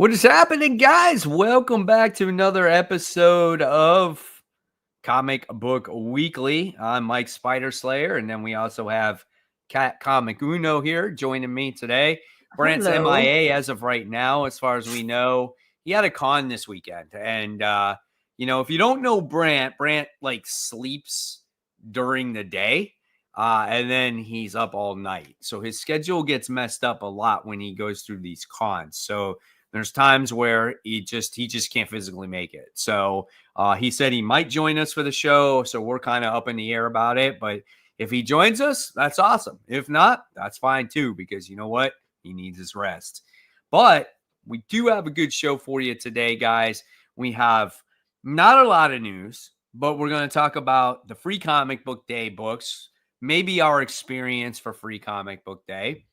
What is happening, guys? Welcome back to another episode of Comic Book Weekly. I'm Mike Spider Slayer, and then we also have Cat Comic Uno here joining me today. Brant's Hello. MIA as of right now, as far as we know. He had a con this weekend, and if you don't know Brant like sleeps during the day. And then he's up all night. So his schedule gets messed up a lot when he goes through these cons. So there's times where he just can't physically make it. So he said he might join us for the show. So we're kind of up in the air about it. But if he joins us, that's awesome. If not, that's fine too, because you know what? He needs his rest. But we do have a good show for you today, guys. We have not a lot of news, but we're going to talk about the Free Comic Book Day books, maybe our experience for Free Comic Book Day.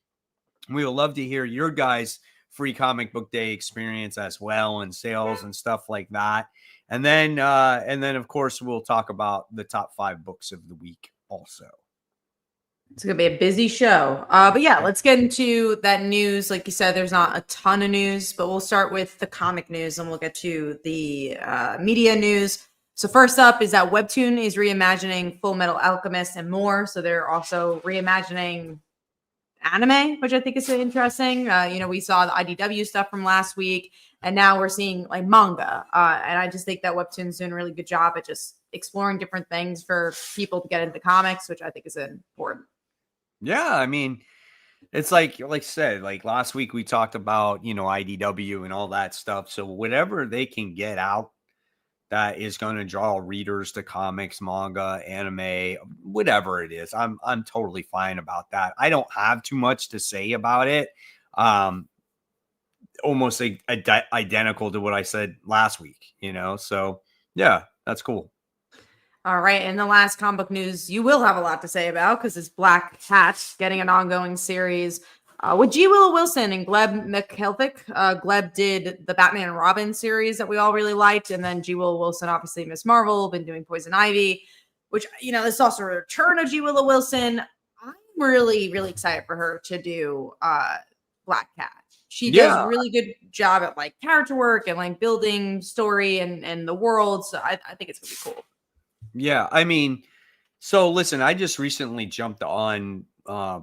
We would love to hear your guys' Free Comic Book Day experience as well, and sales and stuff like that. And then of course, we'll talk about the top 5 books of the week also. It's going to be a busy show. But yeah, let's get into that news. Like you said, there's not a ton of news, but we'll start with the comic news and we'll get to the media news. So first up is that WEBTOON is reimagining Fullmetal Alchemist and more. So they're also reimagining anime, which I think is interesting. We saw the IDW stuff from last week, and now we're seeing like manga. And I just think that WEBTOON's doing a really good job at just exploring different things for people to get into comics, which I think is important. Yeah, I mean, it's like I said, like last week we talked about, IDW and all that stuff. So whatever they can get out that is going to draw readers to comics, manga, anime, whatever it is, I'm totally fine about that. I don't have too much to say about it. Almost identical to what I said last week, So yeah, that's cool. All right, in the last comic book news, you will have a lot to say about because it's Black Cat getting an ongoing series with G. Willow Wilson and Gleb McKelvik. Gleb did the Batman and Robin series that we all really liked, and then G. Willow Wilson, obviously Miss Marvel, been doing Poison Ivy, which this is also a return of G. Willow Wilson. I'm really, really excited for her to do Black Cat. She does a really good job at like character work and like building story and the world. So I think it's gonna be cool. Yeah, I mean, so listen, I just recently jumped on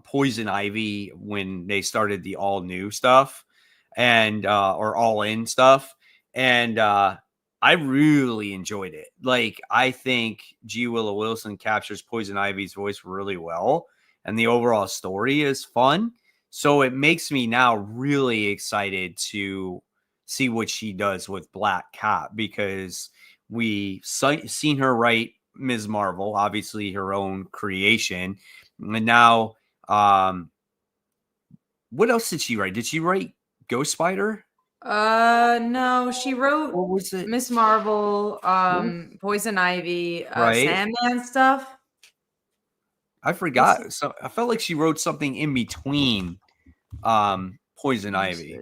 Poison Ivy when they started the all new stuff and or all in stuff, and I really enjoyed it. Like, I think G. Willow Wilson captures Poison Ivy's voice really well, and the overall story is fun. So it makes me now really excited to see what she does with Black Cat, because we seen her write Ms. Marvel, obviously her own creation. And now, what else did she write? Did she write Ghost Spider? No, she wrote What was it? Miss Marvel, Poison Ivy, Right. Sandman stuff. I forgot. So I felt like she wrote something in between Poison Ivy.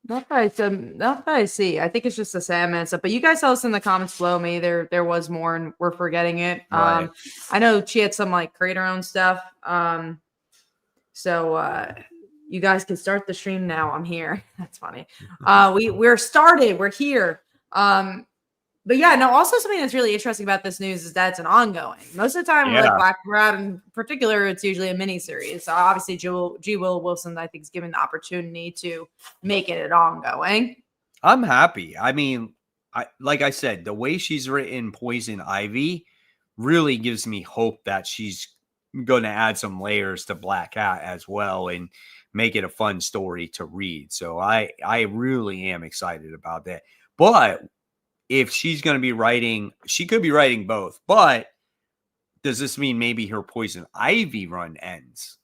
Not that I see. I think it's just the Sandman stuff. But you guys tell us in the comments below. Me, there was more, and we're forgetting it. Right. I know she had some like create her own stuff. So you guys can start the stream now. I'm here. That's funny. We're started. We're here. But yeah, no, also something that's really interesting about this news is that it's an ongoing. Most of the time, like Black Rat in particular, it's usually a miniseries. So obviously, G. Willow Wilson, I think, is given the opportunity to make it an ongoing. I'm happy. I mean, like I said, the way she's written Poison Ivy really gives me hope that she's going to add some layers to Black Cat as well and make it a fun story to read. So I really am excited about that. But if she's going to be writing, she could be writing both. But does this mean maybe her Poison Ivy run ends?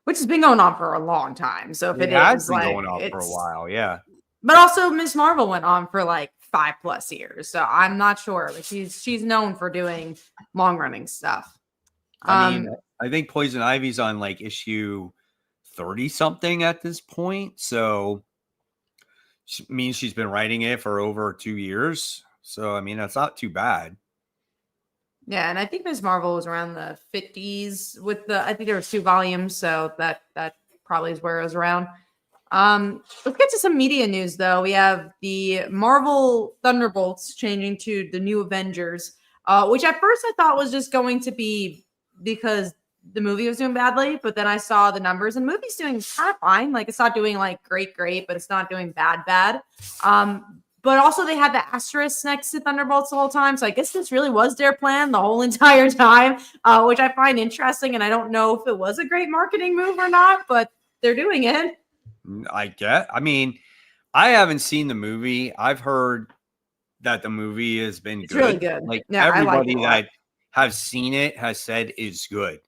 Which has been going on for a long time. So if it has been like, going on for a while, yeah. But also Miss Marvel went on for like 5+ years. So I'm not sure. Like she's known for doing long running stuff. I mean, I think Poison Ivy's on like issue 30 something at this point. So means she's been writing it for over 2 years. So, I mean, that's not too bad. Yeah, and I think Ms. Marvel was around the 50s with I think there was 2 volumes. So that probably is where it was around. Let's get to some media news though. We have the Marvel Thunderbolts changing to the New Avengers, which at first I thought was just going to be because the movie was doing badly, but then I saw the numbers and the movie's doing kind of fine. Like it's not doing like great, but it's not doing bad. But also they had the asterisk next to Thunderbolts the whole time. So I guess this really was their plan the whole entire time, which I find interesting. And I don't know if it was a great marketing move or not, but they're doing it. I mean, I haven't seen the movie. I've heard that the movie has been It's really good. Like yeah, everybody that has seen it has said is good.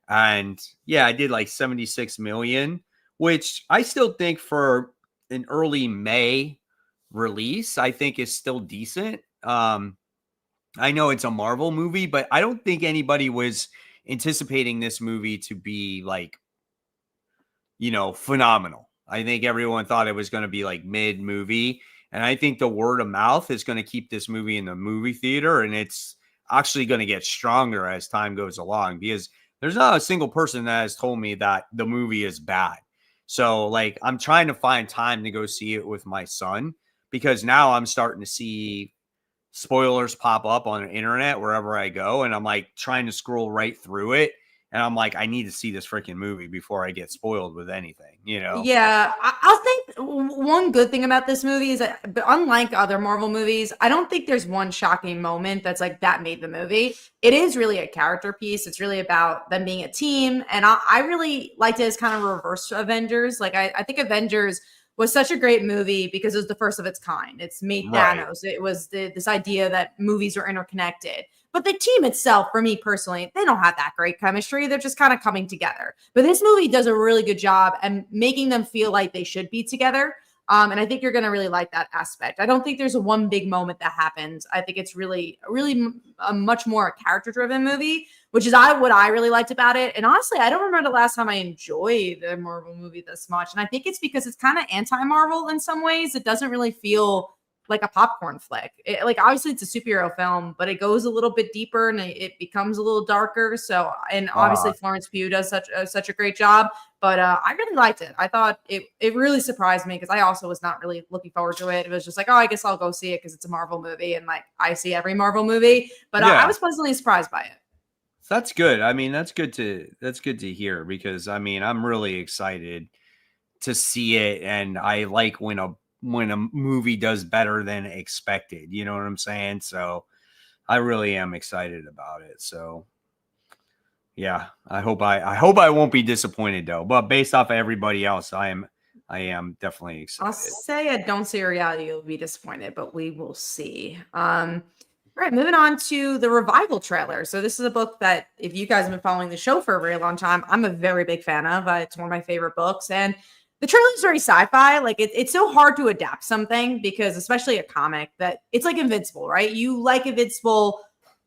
And yeah, I did like 76 million, which I still think for an early May release, I think is still decent. I know it's a Marvel movie, but I don't think anybody was anticipating this movie to be like, phenomenal. I think everyone thought it was going to be like mid movie. And I think the word of mouth is going to keep this movie in the movie theater. And it's actually going to get stronger as time goes along, because there's not a single person that has told me that the movie is bad. So like, I'm trying to find time to go see it with my son, because now I'm starting to see spoilers pop up on the internet wherever I go. And I'm like trying to scroll right through it. And I'm like, I need to see this freaking movie before I get spoiled with anything, Yeah, I'll think one good thing about this movie is that, unlike other Marvel movies, I don't think there's one shocking moment that's like that made the movie. It is really a character piece. It's really about them being a team. And I really liked it as kind of reverse Avengers. Like, I think Avengers was such a great movie because it was the first of its kind. It's made Thanos. It was this idea that movies are interconnected. But the team itself, for me personally, they don't have that great chemistry. They're just kind of coming together. But this movie does a really good job at making them feel like they should be together. And I think you're going to really like that aspect. I don't think there's a one big moment that happens. I think it's really a much more character-driven movie, which is what I really liked about it. And honestly, I don't remember the last time I enjoyed a Marvel movie this much. And I think it's because it's kind of anti-Marvel in some ways. It doesn't really feel like a popcorn flick. Like obviously it's a superhero film, but it goes a little bit deeper and it becomes a little darker. So, and obviously Florence Pugh does such a great job, but I really liked it. I thought it really surprised me because I also was not really looking forward to it. It was just like, oh, I guess I'll go see it because it's a Marvel movie. And like, I see every Marvel movie, but I was pleasantly surprised by it. That's good. I mean, that's good to hear, because I mean, I'm really excited to see it. And I like when a movie does better than expected, you know what I'm saying? So I really am excited about it. So yeah, I hope I won't be disappointed though, but based off of everybody else, I am definitely excited. I'll say I don't see a reality you'll be disappointed, but we will see. All right, moving on to the Revival trailer. So this is a book that, if you guys have been following the show for a very long time, I'm a very big fan of. It's one of my favorite books, and the trailer is very sci-fi. Like it's so hard to adapt something, because especially a comic, that it's like Invincible, right? You like Invincible.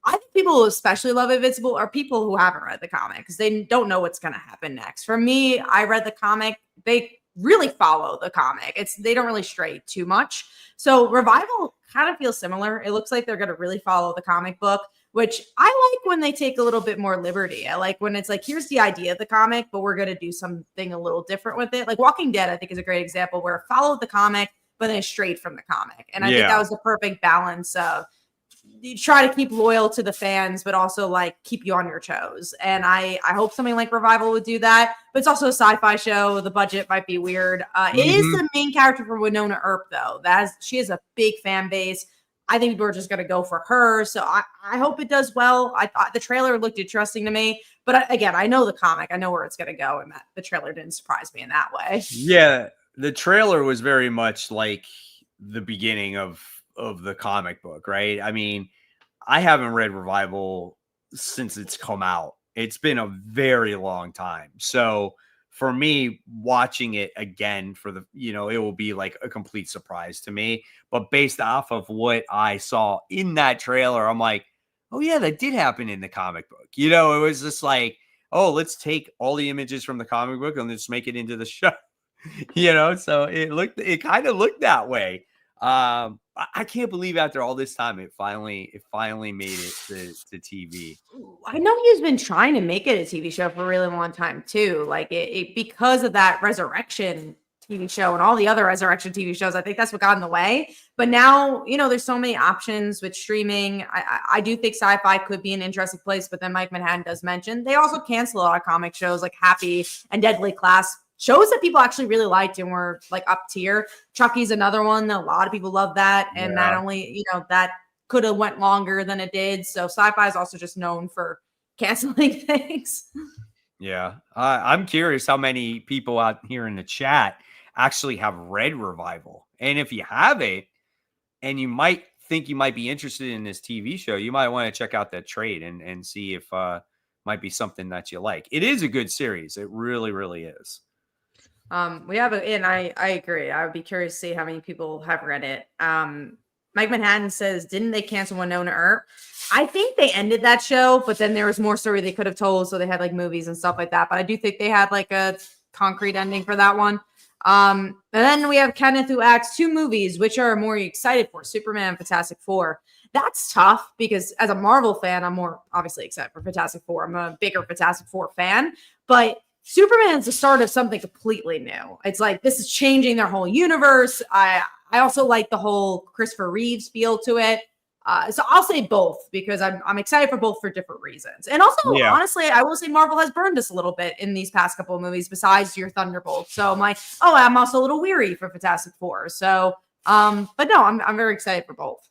I think people who especially love Invincible are people who haven't read the comic, because they don't know what's going to happen next. For me, I read the comic. They really follow the comic. They don't really stray too much. So Revival kind of feels similar. It looks like they're going to really follow the comic book, which I like when they take a little bit more liberty. I like when it's like, here's the idea of the comic, but we're going to do something a little different with it. Like Walking Dead, I think, is a great example where it followed the comic, but then it strayed from the comic. And I think that was the perfect balance of, you try to keep loyal to the fans, but also like keep you on your toes. And I hope something like Revival would do that. But it's also a sci-fi show. The budget might be weird. It is the main character for Winona Earp, though. She has a big fan base. I think we're just going to go for her. So I hope it does well. I thought the trailer looked interesting to me. But again, I know the comic. I know where it's going to go. And the trailer didn't surprise me in that way. Yeah, the trailer was very much like the beginning of the comic book, right? I mean, I haven't read Revival since it's come out. It's been a very long time. So for me, watching it again it will be like a complete surprise to me. But based off of what I saw in that trailer, I'm like, oh yeah, that did happen in the comic book. It was just like, oh, let's take all the images from the comic book and let's make it into the show. So it kind of looked that way. I can't believe after all this time it finally made it to TV. I know he's been trying to make it a TV show for a really long time too. Like it because of that Resurrection TV show and all the other Resurrection TV shows. I think that's what got in the way. But now, there's so many options with streaming. I do think sci-fi could be an interesting place. But then Mike Manhattan does mention they also cancel a lot of comic shows like Happy and Deadly Class. Shows that people actually really liked and were like up tier. Chucky's another one that a lot of people love that. And not only, that could have went longer than it did. So sci-fi is also just known for canceling things. Yeah. I'm curious how many people out here in the chat actually have read Revival. And if you have it and you might think you might be interested in this TV show, you might want to check out that trade and see if might be something that you like. It is a good series. It really, really is. And I agree. I would be curious to see how many people have read it. Mike Manhattan says, didn't they cancel Winona Earp? I think they ended that show, but then there was more story they could have told. So they had like movies and stuff like that. But I do think they had like a concrete ending for that one. And then we have Kenneth who asks 2 movies, which are more excited for, Superman and Fantastic Four. That's tough because as a Marvel fan, I'm more obviously excited for Fantastic Four. I'm a bigger Fantastic Four fan, but Superman's the start of something completely new. It's like this is changing their whole universe. I also like the whole Christopher Reeves feel to it. So I'll say both because I'm excited for both for different reasons. And also, honestly, I will say Marvel has burned us a little bit in these past couple of movies besides your Thunderbolts. So I'm like, I'm also a little weary for Fantastic Four. So, but no, I'm very excited for both.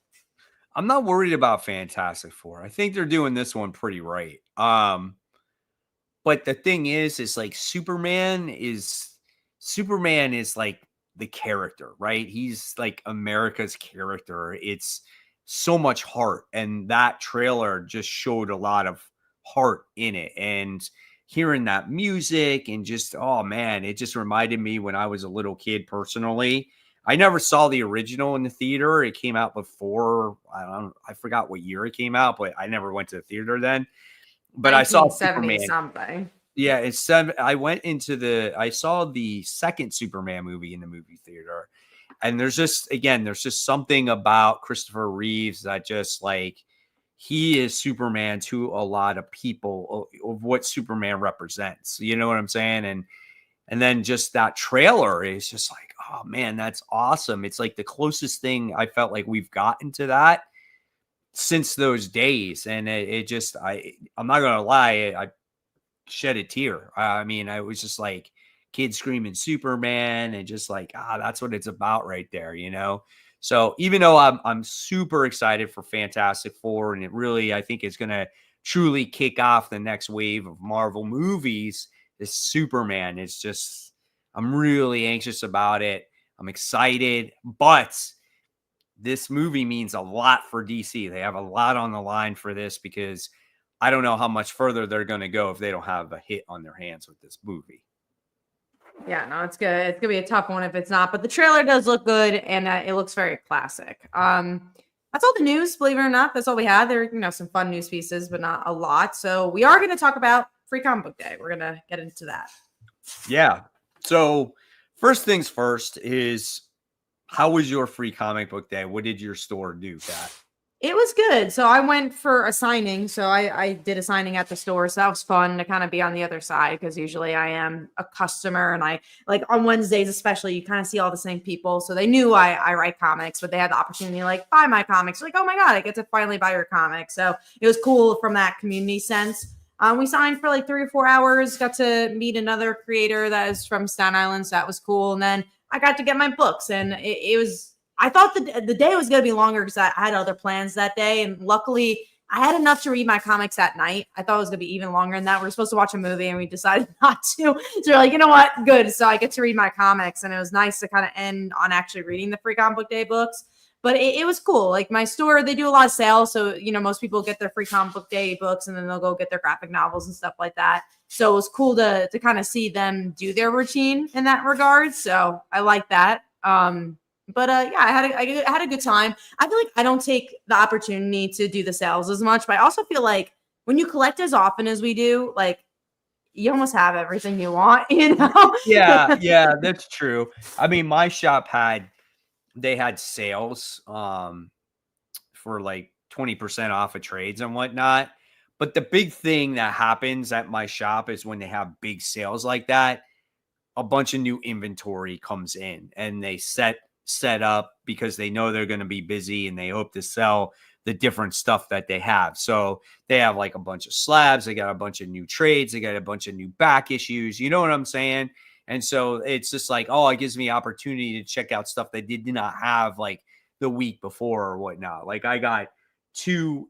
I'm not worried about Fantastic Four. I think they're doing this one pretty right. But the thing is like Superman is like the character, right? He's like America's character. It's so much heart. And that trailer just showed a lot of heart in it. And hearing that music and just, oh man, it just reminded me when I was a little kid personally. I never saw the original in the theater. It came out before, I forgot what year it came out, but I never went to the theater then. But I saw Superman. Something. Yeah, I saw the second Superman movie in the movie theater. And there's just something about Christopher Reeves that just like, he is Superman to a lot of people of what Superman represents. You know what I'm saying? And then just that trailer is just like, oh man, that's awesome. It's like the closest thing I felt like we've gotten to that since those days. And I'm not going to lie. I shed a tear. I mean, I was just like kids screaming Superman and just like, that's what it's about right there, So even though I'm super excited for Fantastic Four, and it really, I think it's going to truly kick off the next wave of Marvel movies, this Superman is just, I'm really anxious about it. I'm excited, but this movie means a lot for DC. They have a lot on the line for this because I don't know how much further they're going to go if they don't have a hit on their hands with this movie. Yeah, no, it's good. It's going to be a tough one if it's not, but the trailer does look good and it looks very classic. That's all the news, believe it or not. That's all we had. There are, some fun news pieces, but not a lot. So we are going to talk about Free Comic Book Day. We're going to get into that. Yeah. So first things first is, how was your Free Comic Book Day? What did your store do, Kat? It was good. So I went for a signing. So I did a signing at the store. So that was fun to kind of be on the other side because usually I am a customer and I like on Wednesdays, especially you kind of see all the same people. So they knew I write comics, but they had the opportunity to like buy my comics. Like, oh my God, I get to finally buy your comics. So it was cool from that community sense. We signed for like 3 or 4 hours, got to meet another creator that is from Staten Island. So that was cool. And then I got to get my books and it was, I thought the day was going to be longer because I had other plans that day. And luckily, I had enough to read my comics at night. I thought it was going to be even longer than that. We were supposed to watch a movie and we decided not to. So we're like, you know what? Good. So I get to read my comics. And it was nice to kind of end on actually reading the Free Comic Book Day books. But it was cool. Like my store, they do a lot of sales. So, most people get their Free Comic Book Day books and then they'll go get their graphic novels and stuff like that. So it was cool to kind of see them do their routine in that regard. So I like that. But yeah, I had a good time. I feel like I don't take the opportunity to do the sales as much, but I also feel like when you collect as often as we do, like you almost have everything you want, Yeah, that's true. I mean, my shop had they had sales for like 20% off of trades and whatnot. But the big thing that happens at my shop is when they have big sales like that, a bunch of new inventory comes in and they set up because they know they're going to be busy and they hope to sell the different stuff that they have. So they have like a bunch of slabs, they got a bunch of new trades, they got a bunch of new back issues, you know what I'm saying? And so it's just like, oh, it gives me opportunity to check out stuff that did not have like the week before or whatnot. Like I got two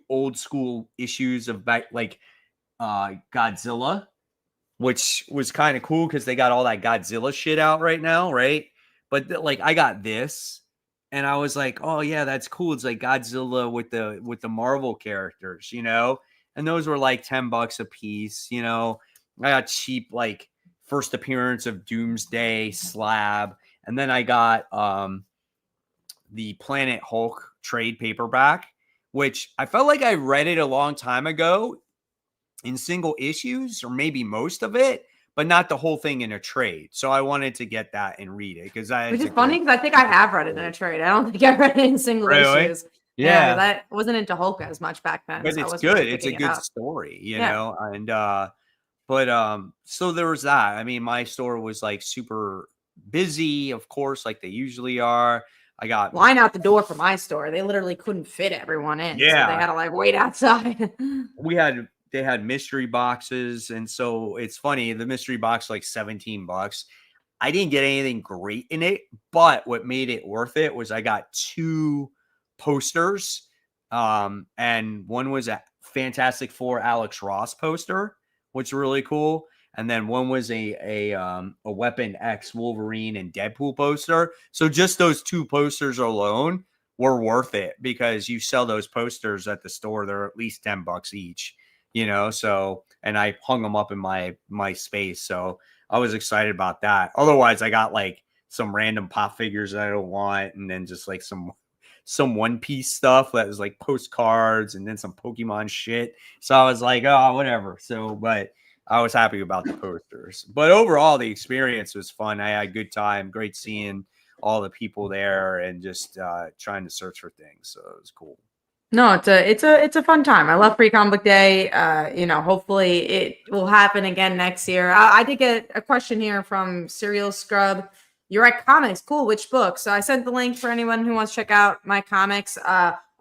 old school issues of like Godzilla, which was kind of cool because they got all that Godzilla shit out right now, right? But like I got this and I was like, oh yeah, that's cool. It's like Godzilla with the Marvel characters, you know? And those were like $10 a piece, you know. I got cheap like first appearance of Doomsday slab. And then I got the Planet Hulk trade paperback, which I felt like I read it a long time ago in single issues or maybe most of it, but not the whole thing in a trade. So I wanted to get that and read it because Which is funny because I think I have read it in a trade. I don't think I read it in single issues. Yeah. I wasn't into Hulk as much back then. But so it's I good. really It's a good story, you know? And so there was that. I mean, my store was like super busy, of course, like they usually are. I got line out the door for my store. They literally couldn't fit everyone in. Yeah. So they had to like wait outside. They had mystery boxes. And so it's funny, the mystery box, like $17. I didn't get anything great in it, but what made it worth it was I got two posters. And one was a Fantastic Four Alex Ross poster, which was really cool. And then one was a Weapon X Wolverine and Deadpool poster. So just those two posters alone were worth it because you sell those posters at the store. They're at least $10 each, you know? So, and I hung them up in my space. So I was excited about that. Otherwise I got like some random pop figures that I don't want. And then just like some One Piece stuff that was like postcards and then some Pokemon shit. So I was like, oh, whatever. So, but I was happy about the posters. But overall, the experience was fun. I had a good time. Great seeing all the people there and just trying to search for things. So it was cool. No, it's a fun time. I love Free Comic Book Day. You know, hopefully it will happen again next year. I did get a question here from Serial Scrub. You write comics, cool. Which book? So I sent the link for anyone who wants to check out my comics.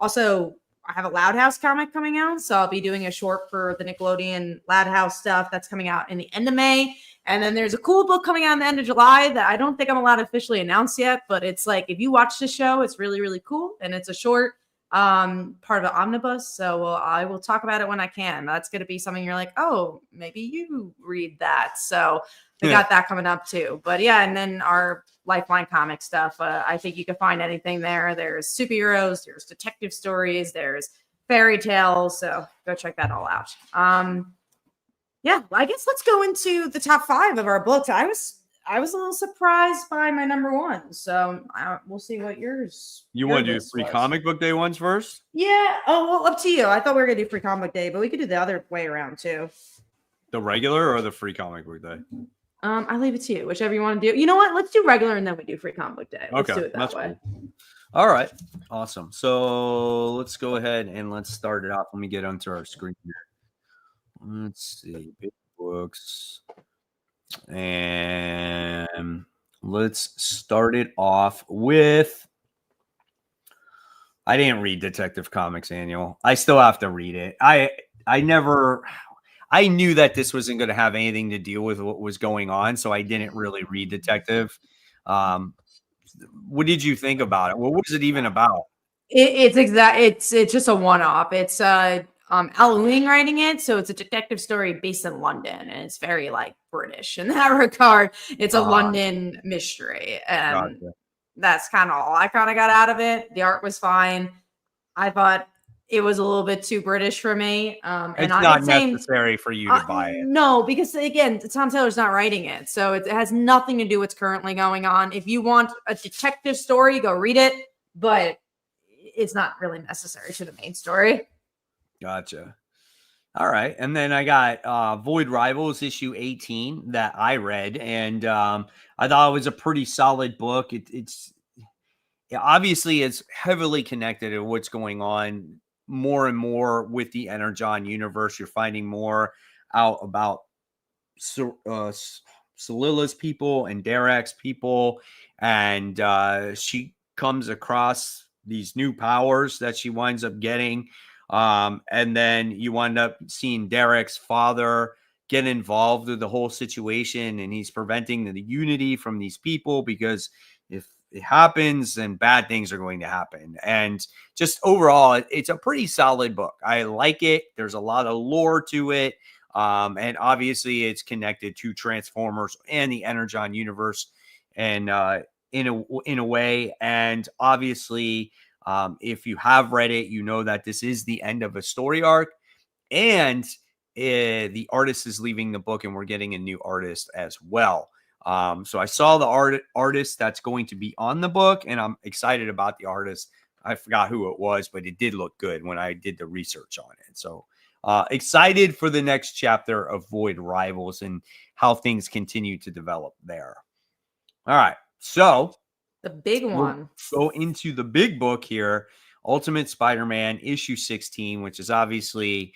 Also, I have a Loud House comic coming out, so I'll be doing a short for the Nickelodeon Loud House stuff that's coming out in the end of May. And then there's a cool book coming out in the end of July that I don't think I'm allowed to officially announce yet, but it's like if you watch the show, it's really, really cool. And it's a short part of an omnibus. So I will talk about it when I can. That's going to be something you're like, oh, maybe you read that. So we got that coming up too. But yeah, and then our Lifeline comic stuff. I think you can find anything there. There's superheroes, there's detective stories, there's fairy tales. So go check that all out. Yeah, I guess let's go into the top 5 of our books. I was a little surprised by my number 1. So we'll see what yours. You want to do Free Comic Book Day ones first? Yeah. Oh, well, up to you. I thought we were going to do Free Comic Book Day, but we could do the other way around too. The regular or the Free Comic Book Day? I leave it to you, whichever you want to do. You know what? Let's do regular and then we do Free Comic Book Day. Let's do it that way. Cool. All right. Awesome. So let's go ahead and let's start it off. Let me get onto our screen here. Let's see. Big books. And let's start it off with. I didn't read Detective Comics Annual. I still have to read it. I knew that this wasn't going to have anything to deal with what was going on, so I didn't really read Detective. What did you think about it? What was it even about? It's just a one-off. It's Halloween writing it, so it's a detective story based in London, and it's very like British in that regard. It's a London mystery, and that's kind of all I kind of got out of it. The art was fine. I thought it was a little bit too British for me. It's not necessary for you to buy it. No, because again, Tom Taylor's not writing it, so it has nothing to do with what's currently going on. If you want a detective story, go read it, but it's not really necessary to the main story. Gotcha. All right. And then I got Void Rivals issue 18 that I read. And I thought it was a pretty solid book. Obviously it's heavily connected to what's going on more and more with the Energon universe. You're finding more out about Solilla's people and Derek's people. And she comes across these new powers that she winds up getting. And then you wind up seeing Derek's father get involved with the whole situation, and he's preventing the unity from these people, because if it happens, then bad things are going to happen. And just overall, it's a pretty solid book. I like it. There's a lot of lore to it. And obviously it's connected to Transformers and the Energon universe, and in a way. And obviously, if you have read it, you know that this is the end of a story arc, and the artist is leaving the book, and we're getting a new artist as well. So I saw the artist that's going to be on the book, and I'm excited about the artist. I forgot who it was, but it did look good when I did the research on it. So excited for the next chapter of Void Rivals and how things continue to develop there. All right. So the big one. We'll go into the big book here, Ultimate Spider-Man issue 16, which is obviously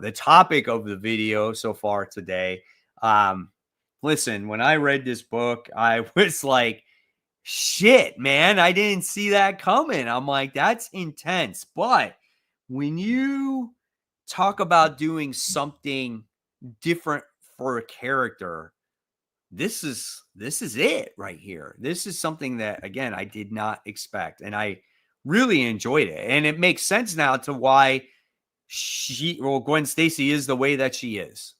the topic of the video so far today. Listen, when I read this book, I was like, shit, man, I didn't see that coming. I'm like, that's intense. But when you talk about doing something different for a character, this is it right here. This is something that, again, I did not expect, and I really enjoyed it. And it makes sense now to why Gwen Stacy is the way that she is.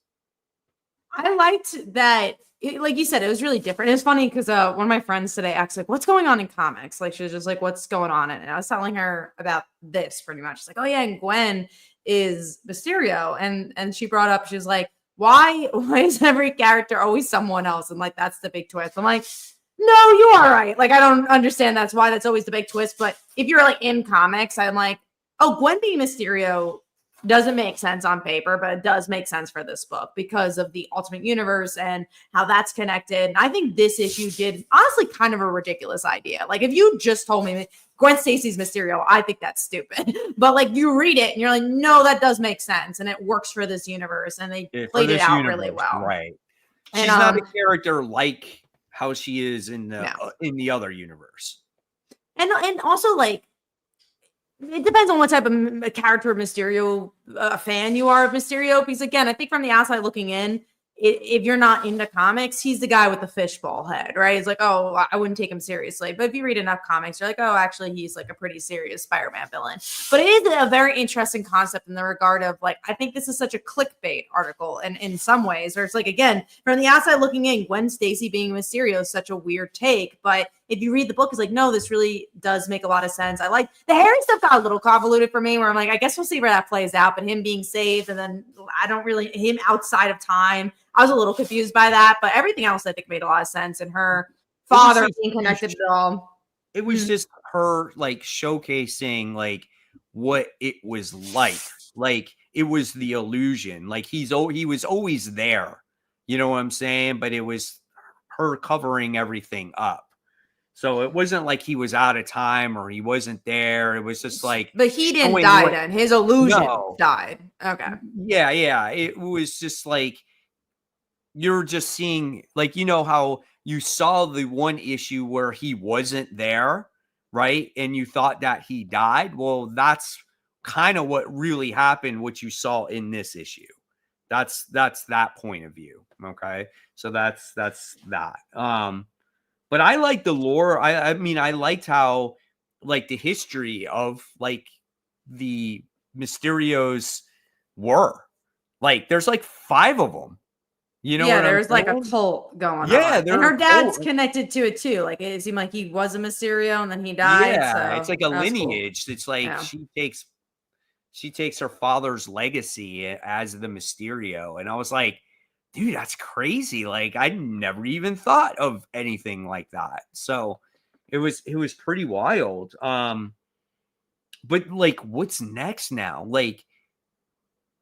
I liked that, like you said, it was really different. It was funny because one of my friends today asked, like, what's going on in comics? Like, she was just like, what's going on? And I was telling her about this pretty much. She's like, oh yeah, and Gwen is Mysterio. And she brought up, she was like, why is every character always someone else? And like, that's the big twist. I'm like, no, you are right. Like, I don't understand that's why that's always the big twist. But if you're like in comics, I'm like, oh, Gwen being Mysterio doesn't make sense on paper, but it does make sense for this book because of the Ultimate Universe and how that's connected. And I think this issue did honestly kind of a ridiculous idea. Like, if you just told me Gwen Stacy's Mysterio, I think that's stupid. But like, you read it and you're like, no, that does make sense, and it works for this universe. And they played it out really well. Right? She's not a character like how she is in the other universe. And also, like, it depends on what type of character of Mysterio fan you are of Mysterio. Because again, I think from the outside looking in, if you're not into comics, he's the guy with the fishbowl head, right? It's like, oh, I wouldn't take him seriously. But if you read enough comics, you're like, oh, actually, he's like a pretty serious Spider-Man villain. But it is a very interesting concept in the regard of, like, I think this is such a clickbait article, and in some ways, where it's like, again, from the outside looking in, Gwen Stacy being Mysterio is such a weird take. But if you read the book, it's like, no, this really does make a lot of sense. I like the Harry stuff got a little convoluted for me, where I'm like, I guess we'll see where that plays out. But him being saved, and then him outside of time, I was a little confused by that. But everything else I think made a lot of sense. And her father being connected to all. It was just her like showcasing like what it was like. Like, it was the illusion. Like, he was always there. You know what I'm saying? But it was her covering everything up. So it wasn't like he was out of time or he wasn't there. It was just like, but he didn't die then. His illusion died. Okay. Yeah. It was just like, you're just seeing, like, you know how you saw the one issue where he wasn't there, right? And you thought that he died. Well, that's kind of what really happened, what you saw in this issue. That's that point of view. Okay. So that's that. But I like the lore. I mean, I liked how, like, the history of, like, the Mysterios were. Like, there's like 5 of them. You know, yeah, there's like a cult going on. And her dad's connected to it too. Like, it seemed like he was a Mysterio and then he died. Yeah, so it's like a lineage. Cool. It's like she takes her father's legacy as the Mysterio. And I was like, dude, that's crazy. Like, I never even thought of anything like that. So it was pretty wild. But like, what's next now? Like,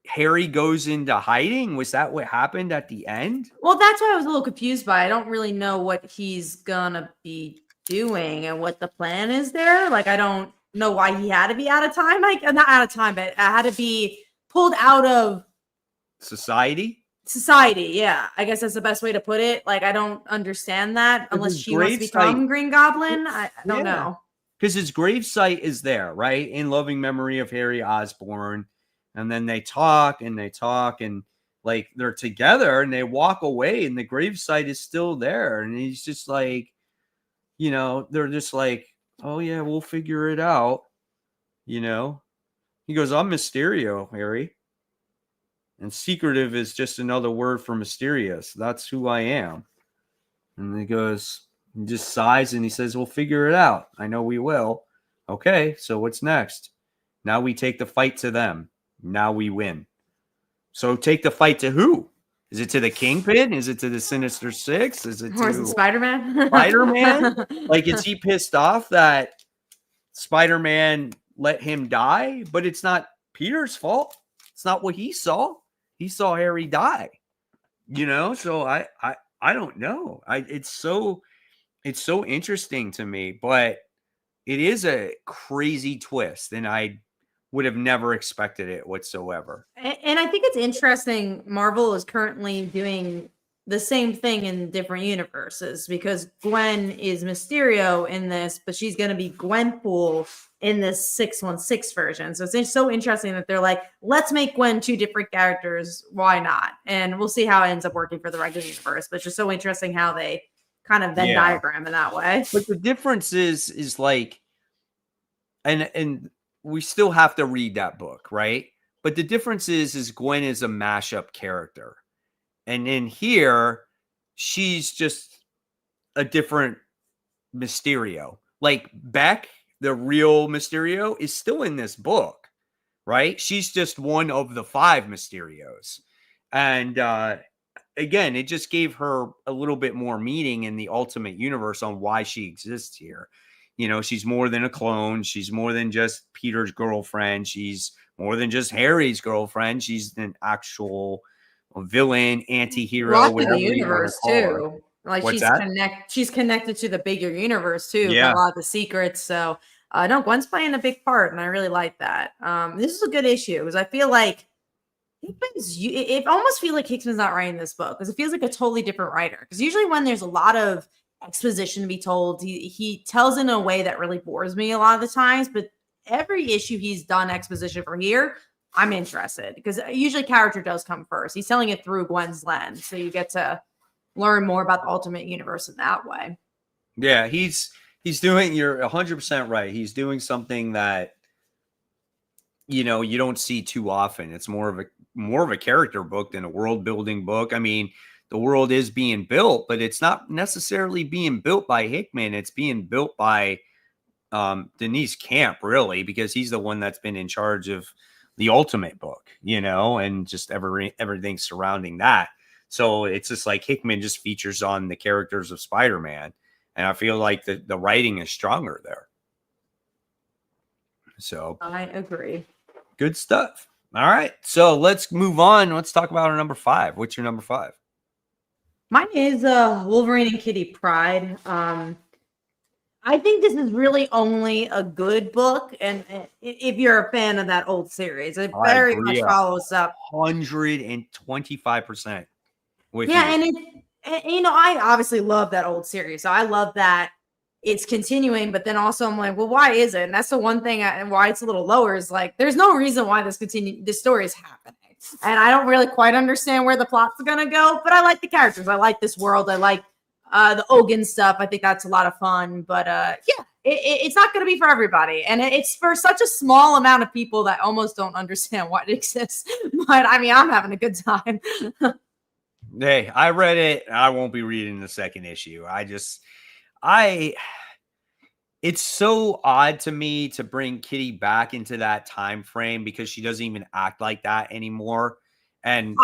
Harry goes into hiding? Was that what happened at the end? Well, that's why I was a little confused by. I don't really know what he's gonna be doing and what the plan is there. Like, I don't know why he had to be out of time. Like, not out of time, but I had to be pulled out of Society? society. Yeah, I guess that's the best way to put it. Like, I don't understand that unless his she wants to gravesite- become Green Goblin. I don't Yeah. know. Because his gravesite is there, right? In loving memory of Harry Osborn. And then they talk and like they're together and they walk away and the gravesite is still there. And he's just like, you know, they're just like, oh yeah, we'll figure it out. You know, he goes, I'm Mysterio, Harry. And secretive is just another word for mysterious. That's who I am. And he goes, he just sighs and he says, we'll figure it out. I know we will. Okay, so what's next? Now we take the fight to them. Now we win. So take the fight to who? Is it to the Kingpin? Is it to the Sinister Six? Is it Or is to it Spider-Man? Spider-Man? Like, is he pissed off that Spider-Man let him die? But it's not Peter's fault. It's not what he saw. He saw Harry die. You know, so I don't know. It's so interesting to me, but it is a crazy twist, and I would have never expected it whatsoever. And I think it's interesting. Marvel is currently doing the same thing in different universes because Gwen is Mysterio in this, but she's going to be Gwenpool in this 616 version. So it's so interesting that they're like, let's make Gwen two different characters. Why not? And we'll see how it ends up working for the regular universe. But it's just so interesting how they kind of Venn diagram in that way. But the difference is like, and we still have to read that book, right? But the difference is Gwen is a mashup character. And in here, she's just a different Mysterio. Like Beck, the real Mysterio, is still in this book, right? She's just one of the 5 Mysterios. And again, it just gave her a little bit more meaning in the Ultimate Universe on why she exists here. You know, she's more than a clone. She's more than just Peter's girlfriend. She's more than just Harry's girlfriend. She's an actual villain, anti-hero. Lots of the universe too. Like What's she's connected to the bigger universe too. Yeah. A lot of the secrets. So no, Gwen's playing a big part, and I really like that. This is a good issue because I feel like it almost feels like Hickman's not writing this book because it feels like a totally different writer. Because usually when there's a lot of exposition to be told, he tells in a way that really bores me a lot of the times. But every issue he's done exposition for here, I'm interested because usually character does come first. He's telling it through Gwen's lens, so you get to learn more about the Ultimate Universe in that way. Yeah, he's doing. You're 100% right. He's doing something that you don't see too often. It's more of a character book than a world building book. I mean, the world is being built, but it's not necessarily being built by Hickman. It's being built by Denise Camp, really, because he's the one that's been in charge of the Ultimate book, and just everything surrounding that. So it's just like Hickman just features on the characters of Spider-Man, and I feel like the writing is stronger there. So I agree. Good stuff. All right, so let's move on. Let's talk about our number 5. What's your number 5? Mine is Wolverine and Kitty Pryde. I think this is really only a good book, and if you're a fan of that old series, it very much follows up 125% with yeah, you. And I obviously love that old series, so I love that it's continuing. But then also, I'm like, well, why is it? And that's the one thing, why it's a little lower is like, there's no reason why this story is happening. And I don't really quite understand where the plot's going to go, but I like the characters. I like this world. I like the Ogun stuff. I think that's a lot of fun. But yeah, it's not going to be for everybody. And it's for such a small amount of people that almost don't understand why it exists. But I mean, I'm having a good time. Hey, I read it. I won't be reading the second issue. It's so odd to me to bring Kitty back into that time frame because she doesn't even act like that anymore. And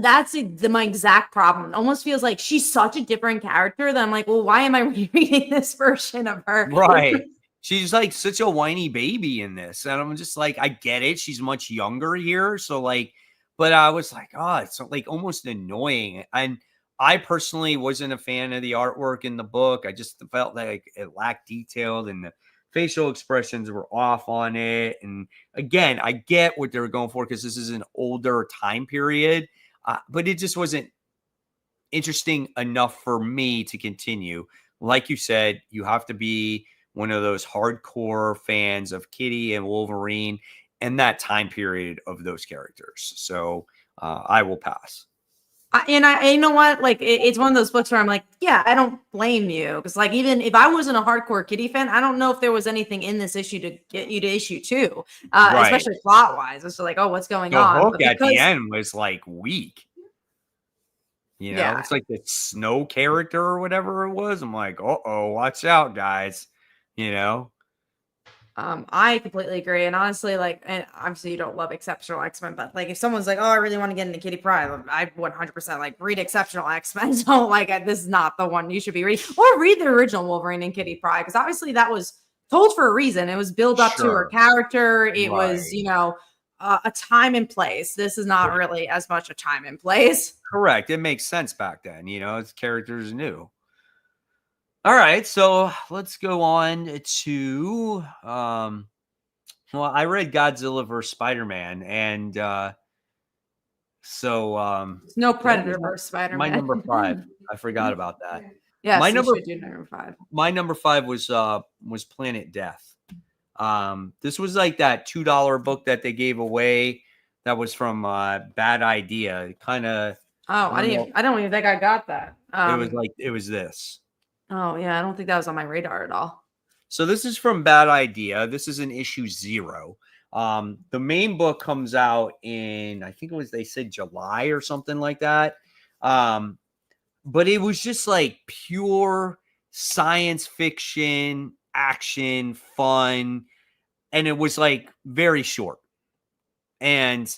that's my exact problem. It almost feels like she's such a different character that I'm like, well, why am I rereading this version of her? Right. She's like such a whiny baby in this. And I'm just like, I get it. She's much younger here. So like, But I was like, oh, it's like almost annoying. And I personally wasn't a fan of the artwork in the book. I just felt like it lacked detail and the facial expressions were off on it. And again, I get what they were going for because this is an older time period, but it just wasn't interesting enough for me to continue. Like you said, you have to be one of those hardcore fans of Kitty and Wolverine and that time period of those characters. So I will pass. You know what? Like, it's one of those books where I'm like, yeah, I don't blame you. Because, like, even if I wasn't a hardcore Kitty fan, I don't know if there was anything in this issue to get you to issue 2, Right. especially plot wise. It's like, oh, what's going The on? hook But at the because, end was like weak. You know, yeah, it's like the snow character or whatever it was. I'm like, uh-oh, watch out, guys. You know? I completely agree. And honestly, like, and obviously you don't love Exceptional X-Men, but like if someone's like, oh, I really want to get into Kitty Pryde, I 100% like read Exceptional X-Men. So like, this is not the one you should be reading, or read the original Wolverine and Kitty Pryde, because obviously that was told for a reason. It was built up to her character. It was, you know, a time and place. This is not really as much a time and place. Correct. It makes sense back then. You know, it's characters new. All right, so let's go on to well, I read Godzilla vs. Spider-Man, and so No Predator versus Spider-Man. My number 5. I forgot about that. Yeah, my number 5. My number 5 was Planet Death. This was like that $2 book that they gave away. That was from Bad Idea. Kind of. Oh, I don't even think I got that. It was this. Oh, yeah. I don't think that was on my radar at all. So this is from Bad Idea. This is an issue 0. The main book comes out in, I think they said July or something like that. But it was just like pure science fiction, action, fun. And it was like very short. And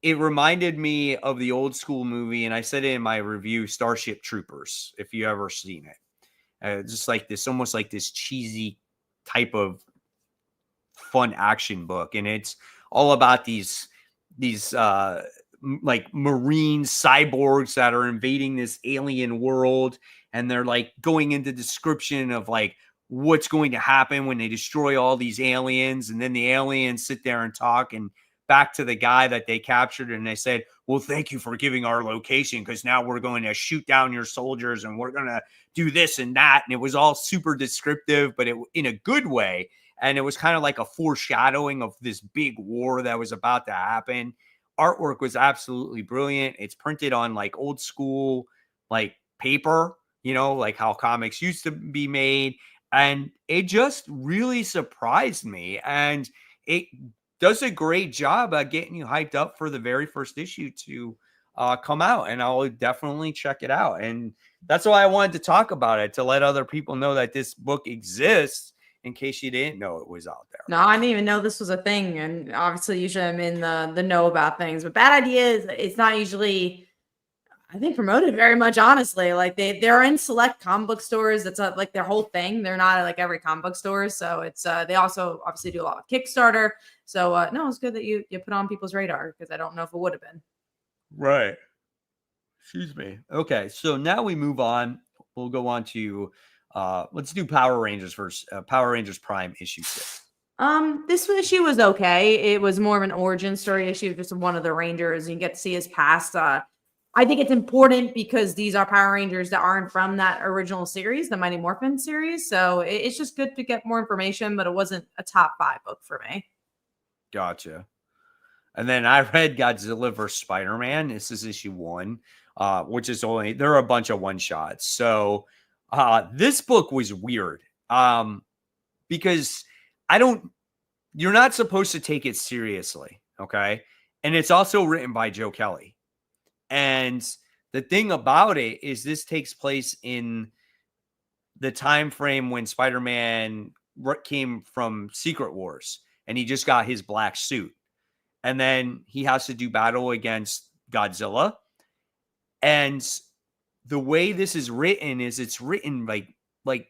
it reminded me of the old school movie. And I said it in my review, Starship Troopers, if you ever seen it. Just like this, almost like this cheesy type of fun action book. And it's all about these like marine cyborgs that are invading this alien world. And they're like going into description of like what's going to happen when they destroy all these aliens. And then the aliens sit there and talk and back to the guy that they captured. And they said, well, thank you for giving our location, because now we're going to shoot down your soldiers and we're going to do this and that. And it was all super descriptive, but it in a good way. And it was kind of like a foreshadowing of this big war that was about to happen. Artwork was absolutely brilliant. It's printed on like old school, like paper, you know, like how comics used to be made. And it just really surprised me. And it does a great job at getting you hyped up for the very first issue to come out. And I'll definitely check it out. And that's why I wanted to talk about it, to let other people know that this book exists in case you didn't know it was out there. No, I didn't even know this was a thing. And obviously usually I'm in the know about things, but Bad Ideas, it's not usually, I think, promoted very much, honestly. Like they're in select comic book stores. That's like their whole thing. They're not at like every comic book store. So it's they also obviously do a lot of Kickstarter. So no, it's good that you put on people's radar, because I don't know if it would have been. Right. Excuse me. Okay, so now we move on. We'll go on to let's do Power Rangers first. Power Rangers Prime issue 6. This issue was okay. It was more of an origin story issue, just one of the Rangers. You get to see his past. I think it's important because these are Power Rangers that aren't from that original series, the Mighty Morphin series. So it's just good to get more information, but it wasn't a top 5 book for me. Gotcha. And then I read Godzilla vs. Spider-Man. This is issue 1, which is only, there are a bunch of one-shots. So this book was weird because you're not supposed to take it seriously, okay? And it's also written by Joe Kelly. And the thing about it is this takes place in the time frame when Spider-Man came from Secret Wars, and he just got his black suit. And then he has to do battle against Godzilla. And the way this is written is it's written like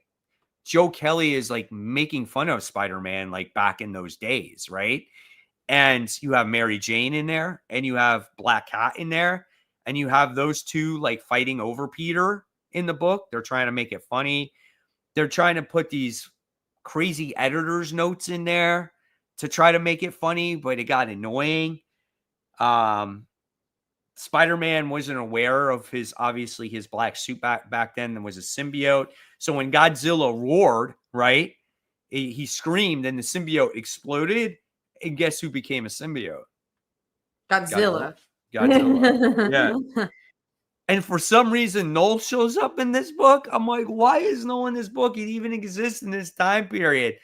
Joe Kelly is like making fun of Spider-Man like back in those days, right? And you have Mary Jane in there, and you have Black Cat in there, and you have those two like fighting over Peter in the book. They're trying to make it funny. They're trying to put these crazy editor's notes in there to try to make it funny, but it got annoying. Spider-Man wasn't aware of his black suit back then. There was a symbiote. So when Godzilla roared, right, he screamed and the symbiote exploded. And guess who became a symbiote? Godzilla. Yeah. And for some reason, Noel shows up in this book. I'm like, why is Noel in this book? He even exists in this time period.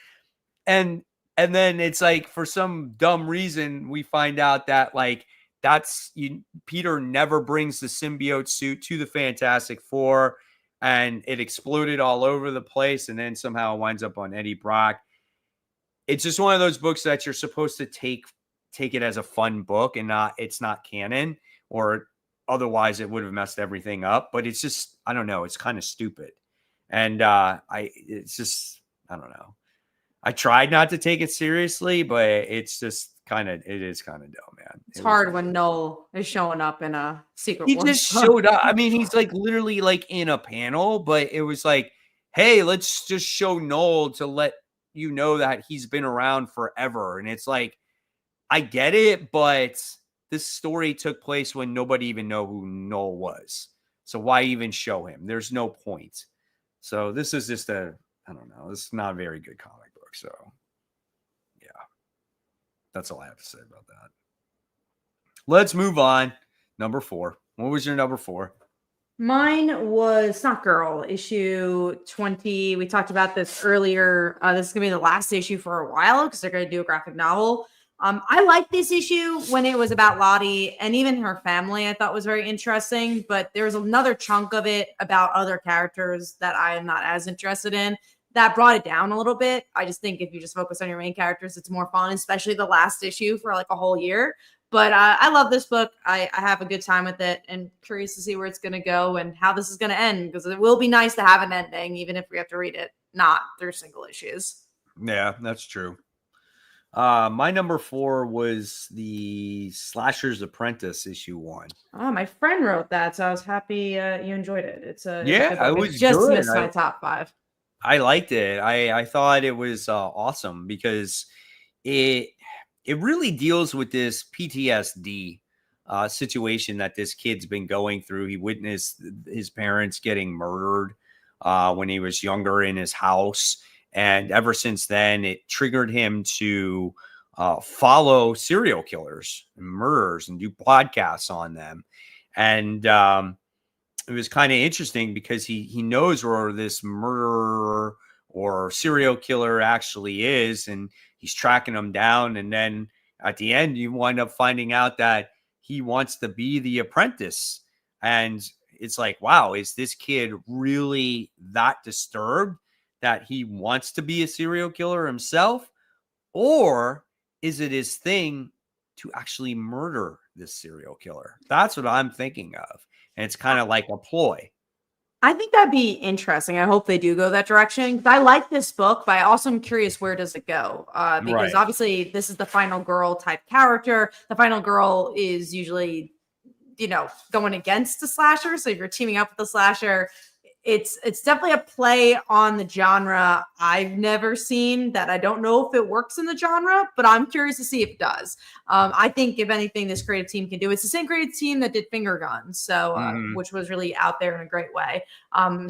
And then it's like, for some dumb reason, we find out that like Peter never brings the symbiote suit to the Fantastic Four, and it exploded all over the place, and then somehow it winds up on Eddie Brock. It's just one of those books that you're supposed to take it as a fun book, and it's not canon, or otherwise it would have messed everything up. But it's just, I don't know, it's kind of stupid. And it's just, I don't know. I tried not to take it seriously, but it's just it is kind of dumb, man. It's hard when Noel is showing up in a Secret Wars. He just showed up. I mean, he's like literally like in a panel, but it was like, hey, let's just show Noel to let you know that he's been around forever. And it's like, I get it, but this story took place when nobody even knew who Noel was. So why even show him? There's no point. So this is just I don't know. This is not a very good comic book. So yeah, that's all I have to say about that. Let's move on. Number 4. What was your number 4? Mine was Snot Girl, issue 20. We talked about this earlier. This is going to be the last issue for a while because they're going to do a graphic novel. I liked this issue when it was about Lottie and even her family. I thought was very interesting, but there was another chunk of it about other characters that I am not as interested in. That brought it down a little bit. I just think if you just focus on your main characters, it's more fun, especially the last issue for like a whole year. But I love this book. I have a good time with it and curious to see where it's going to go and how this is going to end, because it will be nice to have an ending, even if we have to read it not through single issues. Yeah, that's true. My number 4 was the Slasher's Apprentice, issue 1. Oh, my friend wrote that, so I was happy you enjoyed it. It's I was just good. missed my top 5. I liked it. I thought it was awesome because it really deals with this PTSD situation that this kid's been going through. He witnessed his parents getting murdered when he was younger in his house. And ever since then, it triggered him to follow serial killers and murderers and do podcasts on them. And it was kind of interesting because he knows where this murderer or serial killer actually is, and he's tracking them down. And then at the end, you wind up finding out that he wants to be the apprentice. And it's like, wow, is this kid really that disturbed that he wants to be a serial killer himself? Or is it his thing to actually murder this serial killer? That's what I'm thinking of. And it's kind of like a ploy. I think that'd be interesting. I hope they do go that direction. I like this book, but I also am curious, where does it go? Because obviously this is the final girl type character. The final girl is usually, going against the slasher. So if you're teaming up with the slasher, it's definitely a play on the genre I've never seen, that I don't know if it works in the genre, but I'm curious to see if it does. I think if anything, this creative team can do. It's the same creative team that did Finger Guns, so which was really out there in a great way.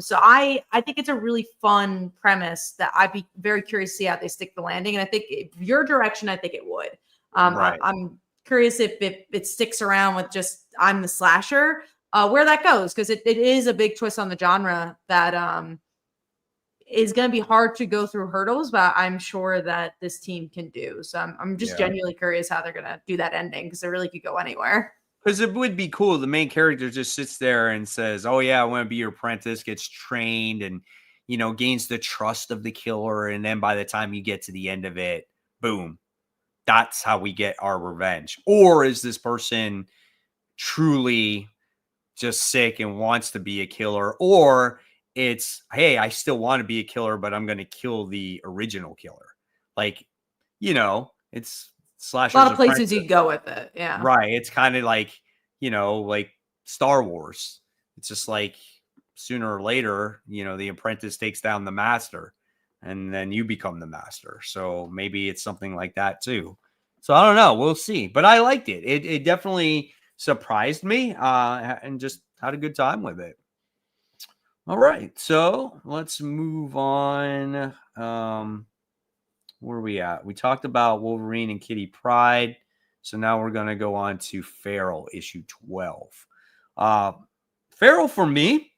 So I think it's a really fun premise that I'd be very curious to see how they stick the landing. And I think if your direction, I think it would. I'm curious if it sticks around with just I'm the slasher. Where that goes, because it is a big twist on the genre that is going to be hard to go through hurdles, but I'm sure that this team can do. So I'm just genuinely curious how they're going to do that ending, because it really could go anywhere. Because it would be cool. The main character just sits there and says, oh, yeah, I want to be your apprentice, gets trained and, gains the trust of the killer. And then by the time you get to the end of it, boom, that's how we get our revenge. Or is this person truly just sick and wants to be a killer? Or it's, hey, I still want to be a killer, but I'm going to kill the original killer. Like, it's Slashers A lot of Apprentice. places you'd go with it. Yeah. Right. It's kind of like, like Star Wars. It's just like sooner or later, the apprentice takes down the master and then you become the master. So maybe it's something like that too. So I don't know. We'll see. But I liked it. It definitely surprised me and just had a good time with it. All right. So let's move on. Where are we at? We talked about Wolverine and Kitty Pryde. So now we're going to go on to Feral issue 12. Feral for me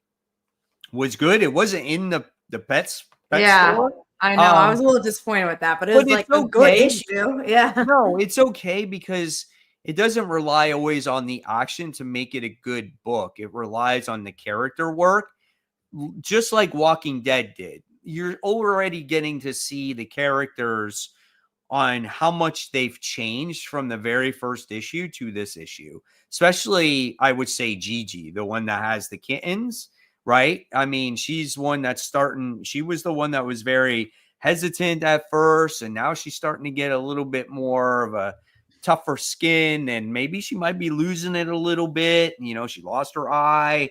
was good. It wasn't in the pet store. I know. I was a little disappointed with that, but it was like a good issue. Yeah. No, it's okay because it doesn't rely always on the action to make it a good book. It relies on the character work, just like Walking Dead did. You're already getting to see the characters on how much they've changed from the very first issue to this issue. Especially, I would say Gigi, the one that has the kittens, right? I mean, she's one that's starting. She was the one that was very hesitant at first, and now she's starting to get a little bit more of a tougher skin, and maybe she might be losing it a little bit. She lost her eye.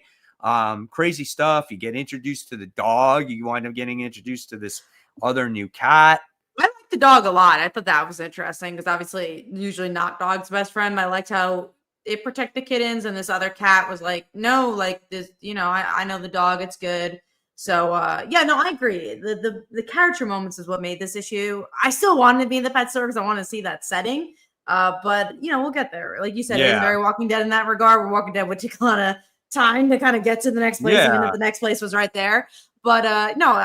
Crazy stuff. You get introduced to the dog. You wind up getting introduced to this other new cat. I liked the dog a lot. I thought that was interesting because obviously, usually not dog's best friend. But I liked how it protected the kittens, and this other cat was like, no, like this, I know the dog, it's good. So yeah, no, I agree. The character moments is what made this issue. I still wanted to be in the pet store because I want to see that setting. But we'll get there. Like you said, it is very Walking Dead in that regard. Where Walking Dead would take a lot of time to kind of get to the next place, even if the next place was right there. But no,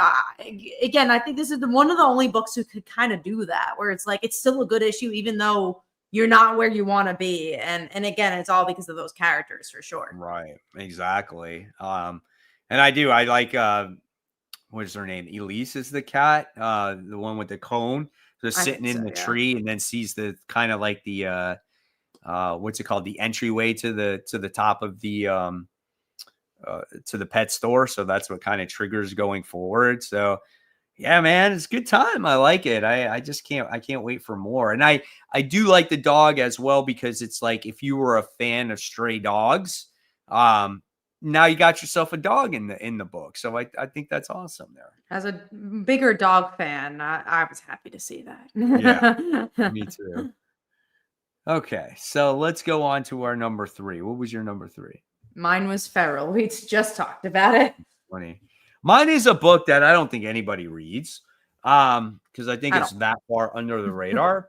again, I think this is one of the only books who could kind of do that, where it's like it's still a good issue, even though you're not where you want to be. And again, it's all because of those characters for sure. Right, exactly. And I like what is her name? Elise is the cat, the one with the cone, just sitting in the tree, and then sees the kind of like the what's it called, the entryway to the top of the to the pet store. So that's what kind of triggers going forward. So yeah, man, it's a good time. I like it. I can't wait for more. And I do like the dog as well, because it's like, if you were a fan of stray dogs, now you got yourself a dog in the book. So I think that's awesome there. As a bigger dog fan, I was happy to see that. Yeah, me too. Okay, so let's go on to our number 3. What was your number 3? Mine was Feral. We just talked about it. Funny. Mine is a book that I don't think anybody reads, because I think it's that far under the radar,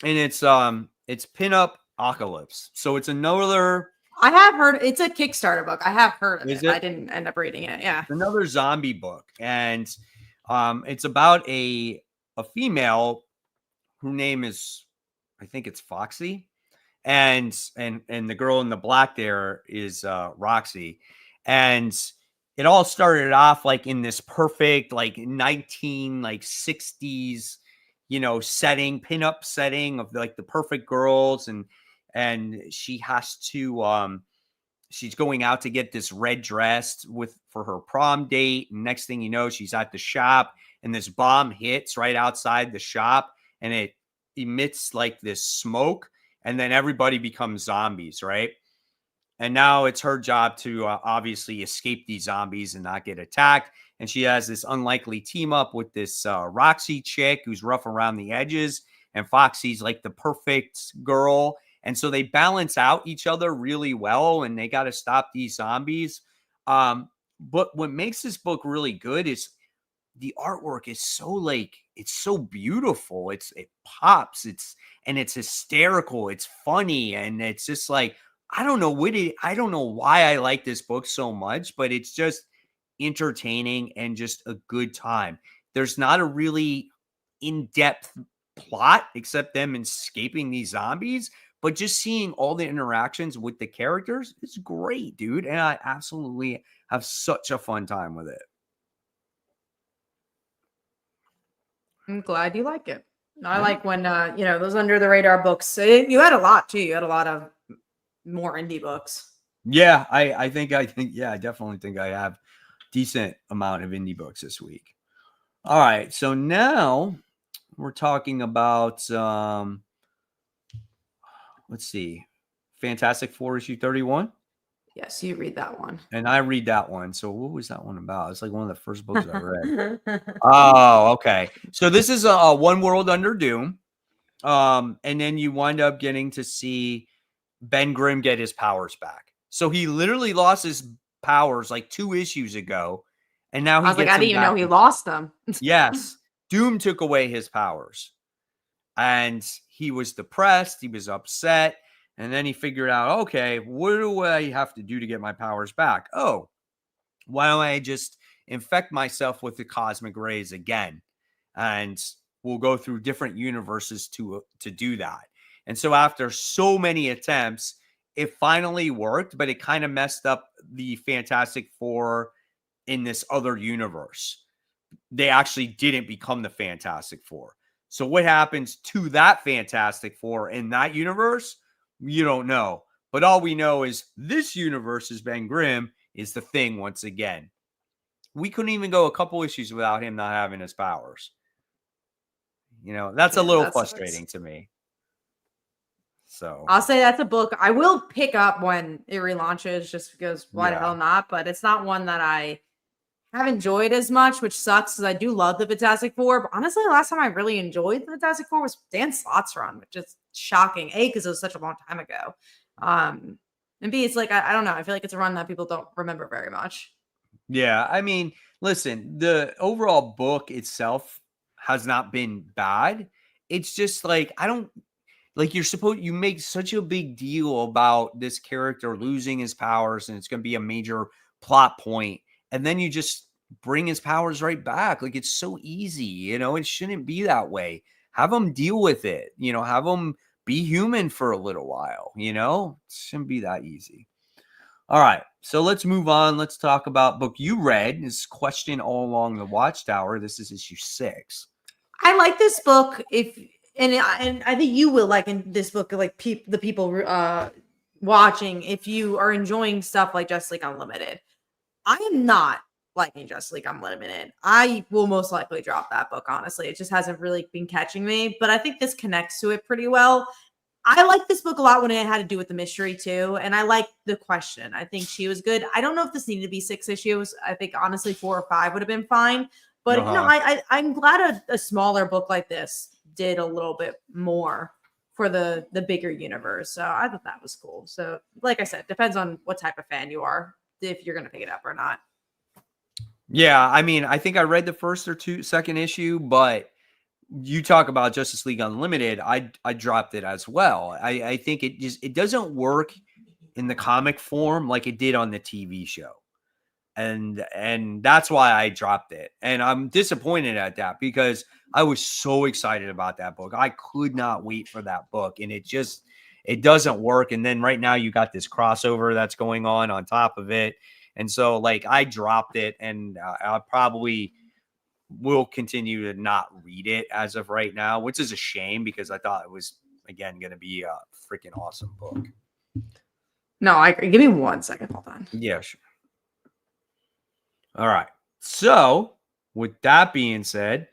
and it's Pinup Apocalypse. So it's another. I have heard it's a Kickstarter book. I have heard of it. I didn't end up reading it. Yeah, it's another zombie book, and it's about a female whose name is, I think it's Foxy. And the girl in the black there is Roxy. And it all started off like in this perfect, like 60s, setting, pinup setting of like the perfect girls. And she has to, she's going out to get this red dress for her prom date. And next thing you know, she's at the shop, and this bomb hits right outside the shop, and it emits like this smoke. And then everybody becomes zombies, right? And now it's her job to obviously escape these zombies and not get attacked. And she has this unlikely team up with this Roxy chick who's rough around the edges. And Foxy's like the perfect girl. And so they balance out each other really well, and they got to stop these zombies. But what makes this book really good is the artwork is it's so beautiful. It pops. It's hysterical. It's funny. And it's just like, I don't know why I like this book so much, but it's just entertaining and just a good time. There's not a really in-depth plot except them escaping these zombies, but just seeing all the interactions with the characters is great, dude. And I absolutely have such a fun time with it. I'm glad you like it. I like when those under the radar books. You had a lot too. You had a lot of more indie books. Yeah, I think yeah, I definitely think I have decent amount of indie books this week. All right, so now we're talking about let's see, Fantastic Four issue 31. Yes, you read that one. And I read that one. So what was that one about? It's like one of the first books I read. Oh, okay. So this is a One World Under Doom. And then you wind up getting to see Ben Grimm get his powers back. So he literally lost his powers like 2 issues ago. And now I was like, I didn't even know he lost them. Yes. Doom took away his powers. And he was depressed. He was upset. And then he figured out, okay, what do I have to do to get my powers back? Oh, why don't I just infect myself with the cosmic rays again? And we'll go through different universes to do that. And so after so many attempts, it finally worked, but it kind of messed up the Fantastic Four in this other universe. They actually didn't become the Fantastic Four. So what happens to that Fantastic Four in that universe? You don't know. But all we know is this universe is Ben Grimm is the Thing once again. We couldn't even go a couple issues without him not having his powers. You know, that's a little frustrating to me. So I'll say that's a book I will pick up when it relaunches just because why the hell not? But it's not one that I have enjoyed as much, which sucks because I do love the Fantastic Four. But honestly, the last time I really enjoyed the Fantastic Four was Dan Slott's run, which is shocking. A, because it was such a long time ago. And B, it's like, I don't know. I feel like it's a run that people don't remember very much. Yeah. I mean, listen, the overall book itself has not been bad. It's just like, I don't like you make such a big deal about this character losing his powers and it's going to be a major plot point. And then you just bring his powers right back. Like it's so easy, you know, it shouldn't be that way. Have him deal with it, you know, have him be human for a little while, you know, it shouldn't be that easy. All right. So let's move on. Let's talk about book you read. This Question All Along the Watchtower. This is issue 6. I like this book. And I think you will like in this book, like the people watching, if you are enjoying stuff like Justice League Unlimited. I am not liking Justice League Unlimited. I will most likely drop that book, honestly. It just hasn't really been catching me, but I think this connects to it pretty well. I like this book a lot when it had to do with the mystery too, and I like the question. I think she was good. I don't know if this needed to be 6 issues. I think honestly 4 or 5 would have been fine, but you know, I'm glad a smaller book like this did a little bit more for the bigger universe. So I thought that was cool. So like I said, depends on what type of fan you are, if you're going to pick it up or not. Yeah. I mean, I think I read the first or second issue, but you talk about Justice League Unlimited. I dropped it as well. I think it doesn't work in the comic form like it did on the TV show. And that's why I dropped it. And I'm disappointed at that because I was so excited about that book. I could not wait for that book. And it doesn't work. And then right now you got this crossover that's going on top of it. And so like I dropped it and I probably will continue to not read it as of right now, which is a shame because I thought it was, again, going to be a freaking awesome book. No, I agree. Give me 1 second. Hold on. Yeah, sure. All right. So with that being said,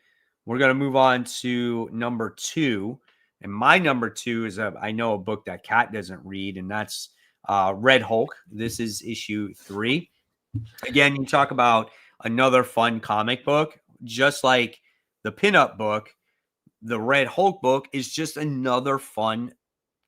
we're going to move on to number 2. And my number 2 is I know a book that Kat doesn't read, and that's Red Hulk. This is issue 3. Again, you talk about another fun comic book, just like the pinup book. The Red Hulk book is just another fun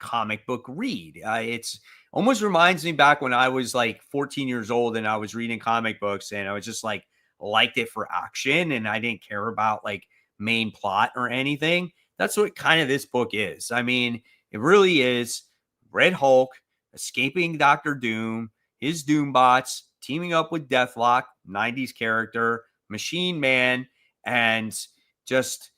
comic book read. It's almost reminds me back when I was like 14 years old and I was reading comic books and I was just like liked it for action and I didn't care about like main plot or anything. That's what kind of this book is. I mean, it really is Red Hulk escaping Dr. Doom, his Doombots, teaming up with Deathlock, 90s character, Machine Man, and just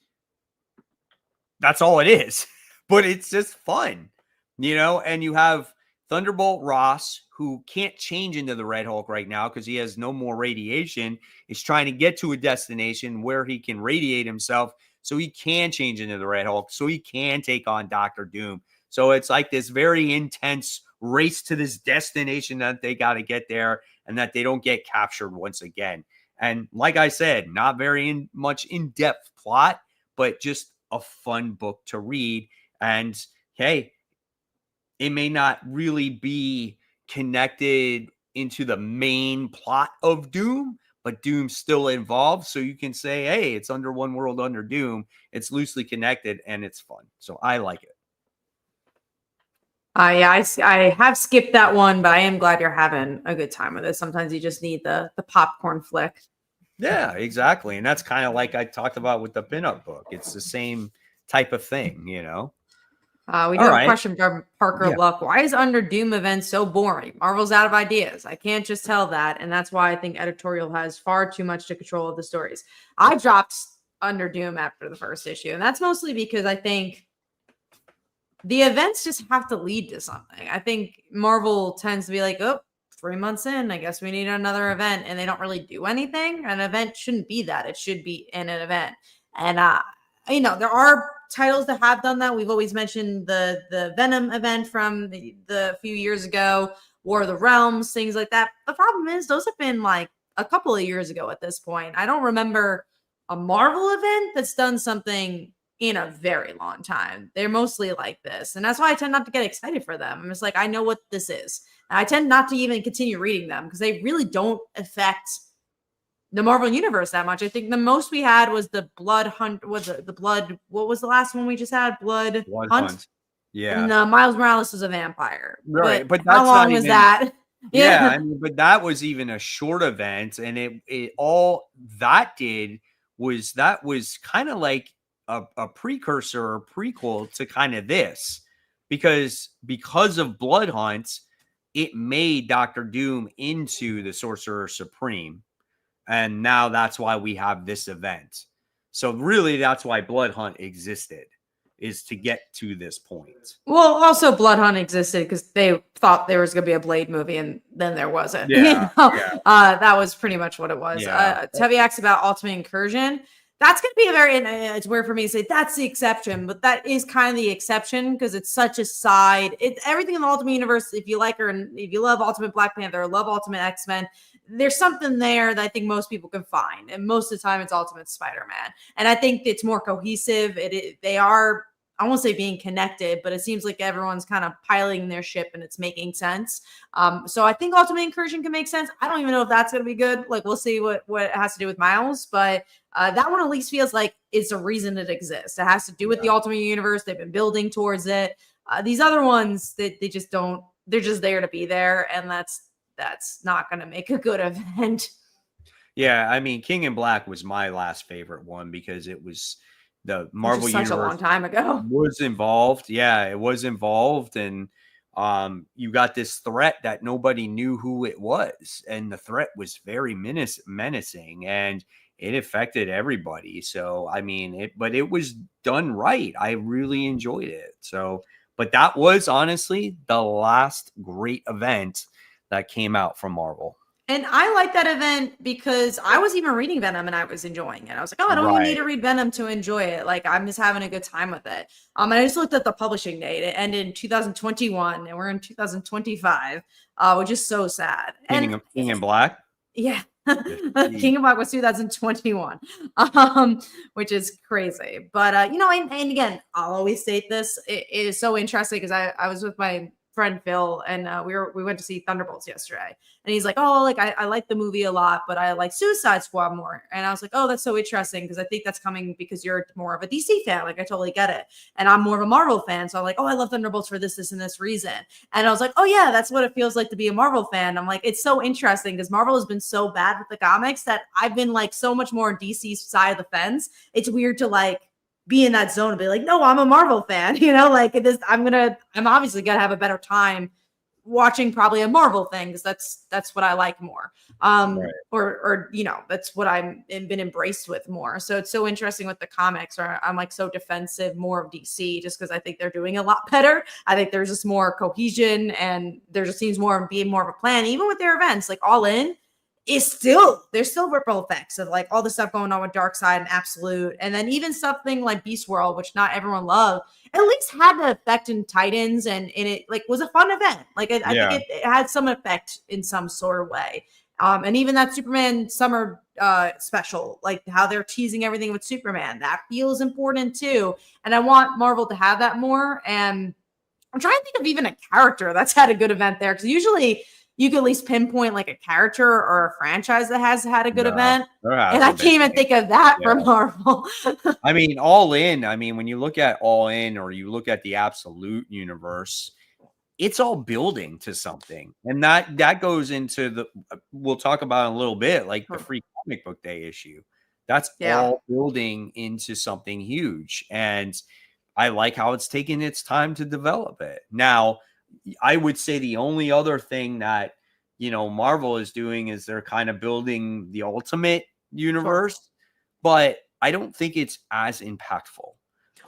that's all it is. But it's just fun, you know, and you have Thunderbolt Ross, who can't change into the Red Hulk right now because he has no more radiation, is trying to get to a destination where he can radiate himself so he can change into the Red Hulk, so he can take on Dr. Doom. So it's like this very intense race to this destination that they got to get there and that they don't get captured once again. And like I said, not very much in-depth plot, but just a fun book to read. And hey, it may not really be connected into the main plot of Doom, but Doom's still involved. So you can say, hey, it's under one world under Doom. It's loosely connected and it's fun. So I like it. Yeah, I have skipped that one, but I am glad you're having a good time with it. Sometimes you just need the popcorn flick. Yeah, exactly. And that's kind of like I talked about with the pinup book. It's the same type of thing, you know? We do All have a right. question from Parker Yeah. Luck. Why is Under Doom event so boring? Marvel's out of ideas. I can't just tell that. And that's why I think editorial has far too much to control of the stories. I dropped Under Doom after the first issue. And that's mostly because I think the events just have to lead to something. I think Marvel tends to be like, oh, 3 months in, I guess we need another event. And they don't really do anything. An event shouldn't be that. It should be in an event. And there are titles that have done that. We've always mentioned the Venom event from the few years ago, War of the Realms, things like that. The problem is those have been like a couple of years ago at this point. I don't remember a Marvel event that's done something in a very long time. They're mostly like this. And that's why I tend not to get excited for them. I'm just like, I know what this is. And I tend not to even continue reading them because they really don't affect the Marvel universe that much. I think the most we had was the Blood Hunt. Was it the Blood? What was the last one we just had? Blood Hunt. Yeah. And Miles Morales was a vampire. Right. But how that's long not was even that? Yeah, I mean, but that was even a short event, and it all that did was that was kind of like a precursor or prequel to kind of this, because of Blood Hunt, it made Doctor Doom into the Sorcerer Supreme, and now that's why we have this event. So really, that's why Blood Hunt existed, is to get to this point. Well, also Blood Hunt existed because they thought there was going to be a Blade movie, and then there wasn't. Yeah, That was pretty much what it was. Yeah. Tevi asks about Ultimate Incursion. That's going to be a very, it's weird for me to say that's the exception, but that is kind of the exception because it's such a side. It's everything in the Ultimate Universe. If you like her and if you love Ultimate Black Panther or love Ultimate X-Men, there's something there that I think most people can find. And most of the time it's Ultimate Spider-Man. And I think it's more cohesive. They are, I won't say being connected, but it seems like everyone's kind of piloting their ship and it's making sense. So I think Ultimate Incursion can make sense. I don't even know if that's going to be good. Like we'll see what it has to do with Miles, but that one at least feels like it's a reason it exists. It has to do with the Ultimate Universe. They've been building towards it. These other ones, they just don't. They're just there to be there, and that's not going to make a good event. Yeah, I mean, King in Black was my last favorite one because it was the Marvel such Universe a long time ago was involved. Yeah, it was involved, and you got this threat that nobody knew who it was, and the threat was very menacing, and it affected everybody. So, I mean, but it was done right. I really enjoyed it. So, but that was honestly the last great event that came out from Marvel. And I like that event because I was even reading Venom and I was enjoying it. I was like, oh, I don't even need to read Venom to enjoy it. Like, I'm just having a good time with it. And I just looked at the publishing date. It ended in 2021 and we're in 2025, which is so sad. King in Black? Yeah. King of Black was 2021, which is crazy. But, and again, I'll always state this. It is so interesting because I was with my friend Phil and we went to see Thunderbolts yesterday, and he's like, oh, like I like the movie a lot, but I like Suicide Squad more. And I was like, oh, that's so interesting because I think that's coming because you're more of a DC fan. Like I totally get it, and I'm more of a Marvel fan, so I'm like, oh, I love Thunderbolts for this and this reason. And I was like, oh yeah, that's what it feels like to be a Marvel fan. I'm like, it's so interesting because Marvel has been so bad with the comics that I've been like so much more on DC's side of the fence. It's weird to like be in that zone and be like, no, I'm a Marvel fan, like this. I'm obviously gonna have a better time watching probably a Marvel thing because that's what I like more. Right. Or that's what I've been embraced with more. So it's so interesting with the comics, or I'm like so defensive more of DC just because I think they're doing a lot better. I think there's just more cohesion and there just seems more being more of a plan, even with their events, like All In. There's still ripple effects of like all the stuff going on with Darkseid and Absolute, and then even something like Beast World, which not everyone loved, at least had the effect in Titans, and it like was a fun event. Like I think it had some effect in some sort of way. And even that Superman summer special, like how they're teasing everything with Superman, that feels important too. And I want Marvel to have that more. And I'm trying to think of even a character that's had a good event there, because usually you can at least pinpoint like a character or a franchise that has had a good event. And I can't even think of that from Marvel. I mean, All In. I mean, when you look at All In or you look at the Absolute universe, it's all building to something. And that goes into the, we'll talk about in a little bit, like the Free Comic Book Day issue. That's all building into something huge. And I like how it's taken its time to develop it. Now, I would say the only other thing that, Marvel is doing is they're kind of building the Ultimate universe, but I don't think it's as impactful.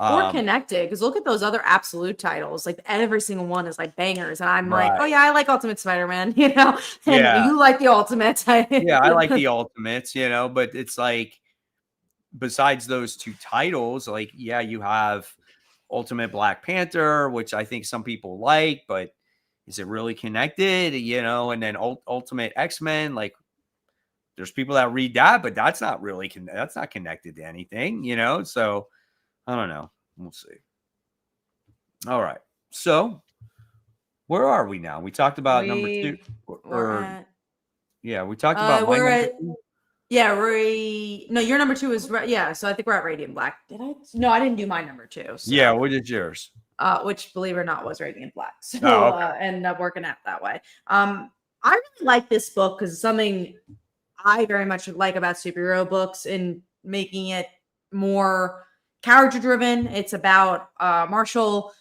Or connected, because look at those other Absolute titles. Like every single one is like bangers. And I'm like, oh yeah, I like Ultimate Spider-Man, and you like the Ultimates. Yeah, I like the Ultimates, but it's like, besides those two titles, like, yeah, you have Ultimate Black Panther, which I think some people like, but is it really connected? And then Ultimate X-Men, like, there's people that read that, but that's not really that's not connected to anything, So I don't know. We'll see. All right. So where are we now? We talked about number 2. We talked about my number 2. Yeah, no, your number 2 is yeah. So I think we're at Radiant Black. Did I? No, I didn't do my number 2. So. Yeah, what is yours? Which, believe it or not, was Radiant Black. So ended up working out that way. I really like this book because it's something I very much like about superhero books and making it more character driven. It's about Marshall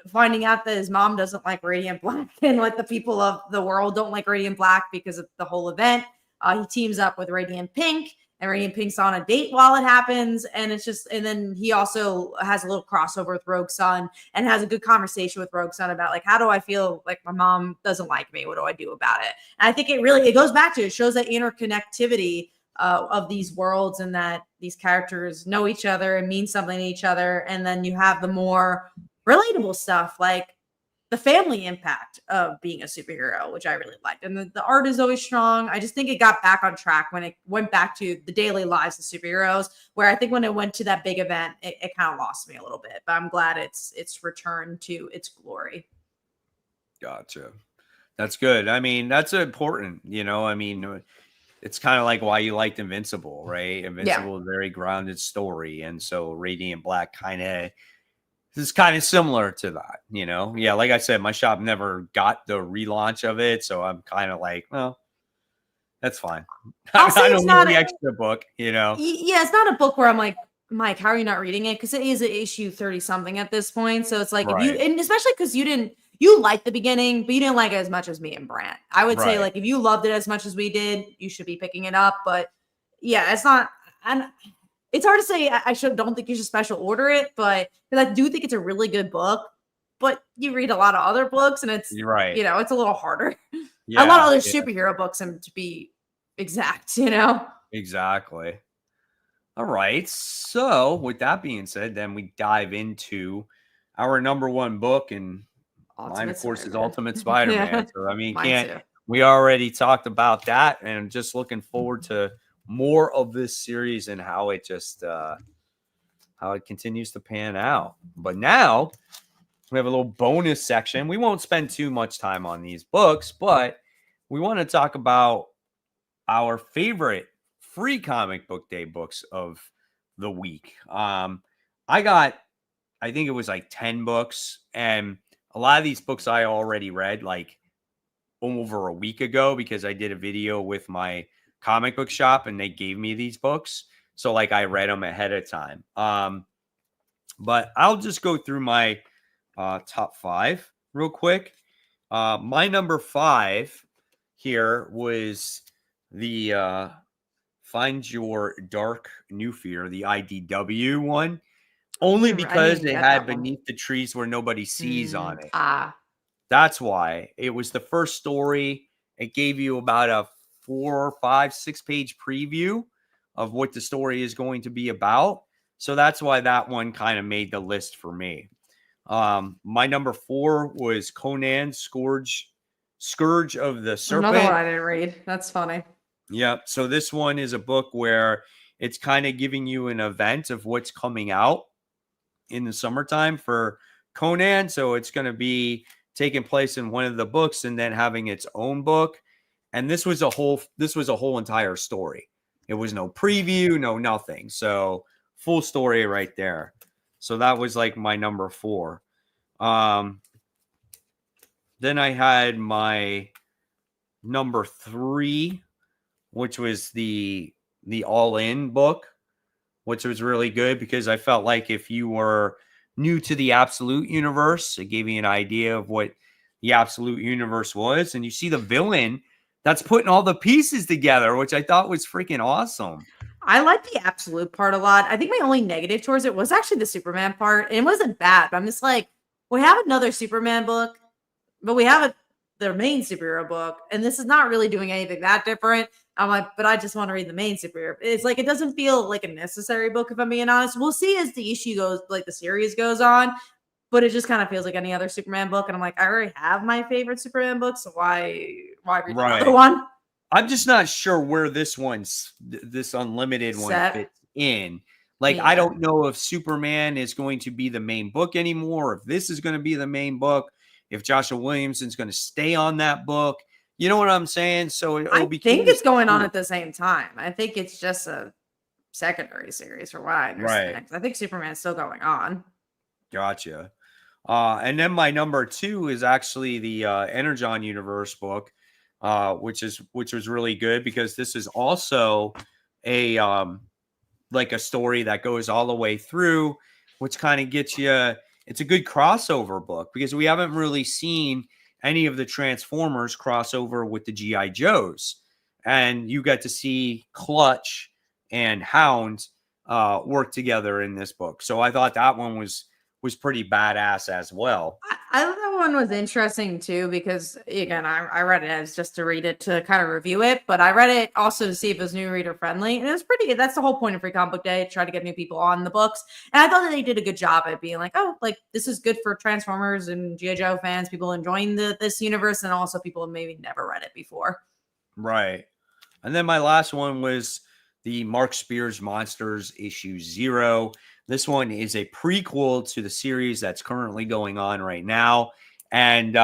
finding out that his mom doesn't like Radiant Black, and like the people of the world don't like Radiant Black because of the whole event. He teams up with Radiant Pink, and Radiant Pink's on a date while it happens. And it's just, and then he also has a little crossover with Rogue Sun and has a good conversation with Rogue Sun about like, how do I feel like my mom doesn't like me? What do I do about it? And I think it goes back to, it shows that interconnectivity of these worlds, and that these characters know each other and mean something to each other. And then you have the more relatable stuff, like the family impact of being a superhero, which I really liked. And the art is always strong. I just think it got back on track when it went back to the daily lives of superheroes, where I think when it went to that big event, it kind of lost me a little bit, but I'm glad it's returned to its glory. Gotcha. That's good. I mean, that's important, it's kind of like why you liked Invincible, right? Invincible is a very grounded story. And so Radiant Black is kind of similar to that, Yeah, like I said, my shop never got the relaunch of it, so I'm kind of like, well, that's fine. I don't need the extra book, Yeah, it's not a book where I'm like, Mike, how are you not reading it? Because it is an issue 30-something at this point. So it's like, if you, and especially because you liked the beginning, but you didn't like it as much as me and Brant. I would say, like, if you loved it as much as we did, you should be picking it up. But yeah, it's not, and it's hard to say. Don't think you should special order it, but because I do think it's a really good book. But you read a lot of other books, and it's it's a little harder. Yeah, a lot of other superhero books, and to be exact, Exactly. All right. So with that being said, then we dive into our number 1 book, and mine, of course, is Ultimate Spider-Man. So I mean, we already talked about that, and just looking forward to more of this series and how it just how it continues to pan out. But now we have a little bonus section. We won't spend too much time on these books, but we want to talk about our favorite Free Comic Book Day books of the week. I think it was like 10 books, and a lot of these books I already read like over a week ago, because I did a video with my comic book shop and they gave me these books. So like I read them ahead of time. But I'll just go through my top 5 real quick. My number 5 here was the Find Your Dark New Fear, the IDW one, only because it had Beneath the Trees Where Nobody Sees on it. That's why. It was the first story. It gave you about a 4, 5, 6 page preview of what the story is going to be about. So that's why that one kind of made the list for me. My number 4 was Conan Scourge of the Serpent. Another one I didn't read. That's funny. Yep. So this one is a book where it's kind of giving you an event of what's coming out in the summertime for Conan, so it's going to be taking place in one of the books and then having its own book. And this was a whole entire story. It was no preview, no nothing. So full story right there. So that was like my number 4. Then I had my number 3, which was the All In book, which was really good because I felt like if you were new to the Absolute universe, it gave you an idea of what the Absolute universe was. And you see the villain that's putting all the pieces together, which I thought was freaking awesome. I like the Absolute part a lot. I think my only negative towards it was actually the Superman part. And it wasn't bad, but I'm just like, we have another Superman book, but we have their main superhero book, and this is not really doing anything that different. I'm like, but I just want to read the main superhero. It's like, it doesn't feel like a necessary book, if I'm being honest. We'll see as the issue goes, like the series goes on, but it just kind of feels like any other Superman book. And I'm like, I already have my favorite Superman book, so why read another one? I'm just not sure where this unlimited one fits in. Like, I don't know if Superman is going to be the main book anymore, if this is going to be the main book, if Joshua Williamson's going to stay on that book. You know what I'm saying? So I think it's going on at the same time. I think it's just a secondary series for what I understand. Right. I think Superman's still going on. Gotcha. And then my number 2 is actually the Energon Universe book, which was really good because this is also a like a story that goes all the way through, which kind of gets you. It's a good crossover book because we haven't really seen any of the Transformers crossover with the G.I. Joes. And you get to see Clutch and Hound work together in this book. So I thought that one was pretty badass as well. I thought that one was interesting too, because again, I read it as just to read it to kind of review it, but I read it also to see if it was new reader friendly. And it was pretty, that's the whole point of Free Comic Book Day, try to get new people on the books. And I thought that they did a good job at being like, oh, like this is good for Transformers and G.I. Joe fans, people enjoying this universe, and also people who maybe never read it before. Right. And then my last one was the Mark Spears Monsters issue 0. This one is a prequel to the series that's currently going on right now. And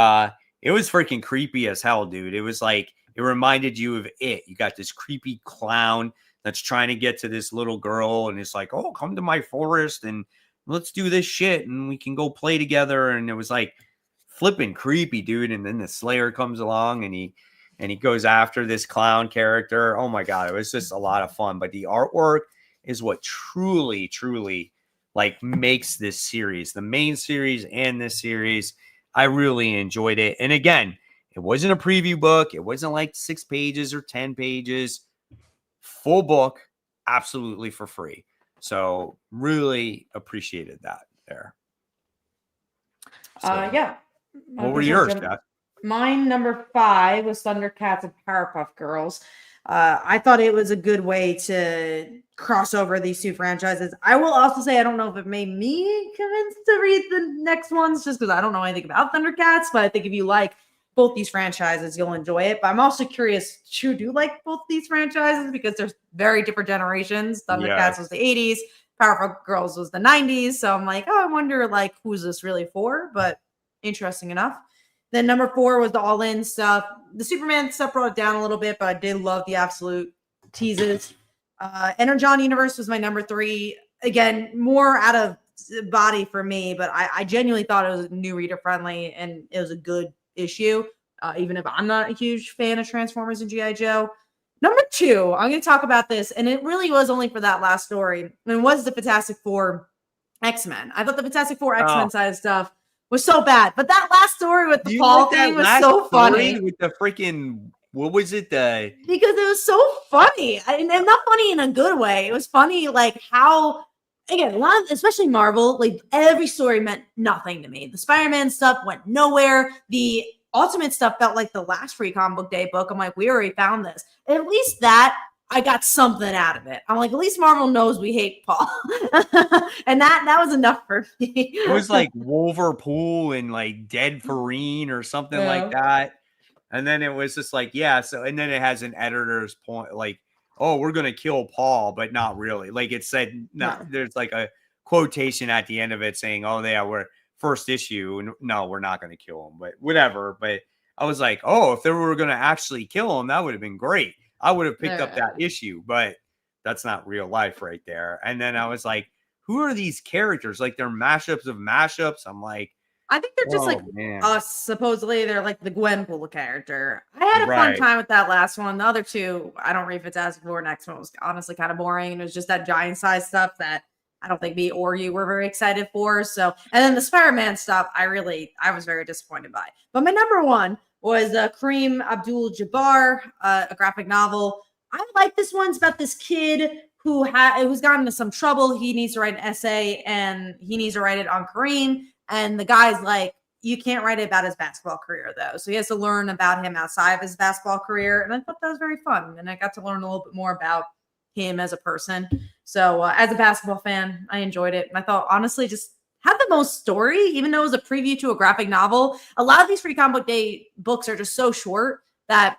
it was freaking creepy as hell, dude. It was like, it reminded you of It. You got this creepy clown that's trying to get to this little girl. And it's like, oh, come to my forest and let's do this shit. And we can go play together. And it was like flipping creepy, dude. And then the Slayer comes along and he goes after this clown character. Oh my God. It was just a lot of fun. But the artwork is what truly, truly like makes this series, the main series and this series. I really enjoyed it. And again, it wasn't a preview book. It wasn't like 6 pages or 10 pages. Full book, absolutely for free. So really appreciated that there. So, yeah. What were yours, Jeff? Mine, number 5, was Thundercats and Powerpuff Girls. I thought it was a good way to cross over these two franchises. I will also say I don't know if it made me convinced to read the next ones just because I don't know anything about Thundercats, but I think if you like both these franchises, you'll enjoy it. But I'm also curious to do like both these franchises because there's very different generations. Thundercats was the 80s, Powerpuff Girls was the 90s. So I'm like, oh, I wonder like who's this really for? But interesting enough. Then number 4 was the All In stuff. The Superman stuff brought it down a little bit, but I did love the Absolute teases. Energon Universe was my number 3. Again, more out of body for me, but I genuinely thought it was new reader friendly and it was a good issue, even if I'm not a huge fan of Transformers and G.I. Joe. Number 2, I'm going to talk about this, and it really was only for that last story, and it was the Fantastic Four X-Men. I thought the Fantastic Four X-Men side of stuff was so bad, but that last story with the Paul thing was so funny. With the freaking, what was it? Because it was so funny, and not funny in a good way. It was funny, like how, again, a lot of, especially Marvel, like every story meant nothing to me. The Spider-Man stuff went nowhere. The Ultimate stuff felt like the last Free Comic Book Day book. I'm like, we already found this. And at least that, I got something out of it. I'm like, at least Marvel knows we hate Paul. And that was enough for me. It was like Wolverpool and like Dead Farine or something like that. And then it was just like, yeah. So, and then it has an editor's point, like, oh, we're going to kill Paul, but not really. Like it said, no, there's like a quotation at the end of it saying, oh, yeah, we're first issue. No, we're not going to kill him, but whatever. But I was like, oh, if they were going to actually kill him, that would have been great. I would have picked up that issue, but that's not real life right there. And then I was like, who are these characters? Like they're mashups of mashups. I'm like, I think they're just like us. Supposedly, they're like the Gwenpool character. I had a fun time with that last one. The other two, I don't read Fantastic Four. Next one was honestly kind of boring. And it was just that giant size stuff that I don't think me or you were very excited for. So, and then the Spider-Man stuff, I was very disappointed by. But my number one was Kareem Abdul-Jabbar, a graphic novel. I like this one. It's about this kid who's gotten into some trouble. He needs to write an essay, and he needs to write it on Kareem. And the guy's like, you can't write it about his basketball career, though. So he has to learn about him outside of his basketball career. And I thought that was very fun. And I got to learn a little bit more about him as a person. So as a basketball fan, I enjoyed it. And I thought, honestly, just had the most story, even though it was a preview to a graphic novel. A lot of these Free Comic Book Day books are just so short that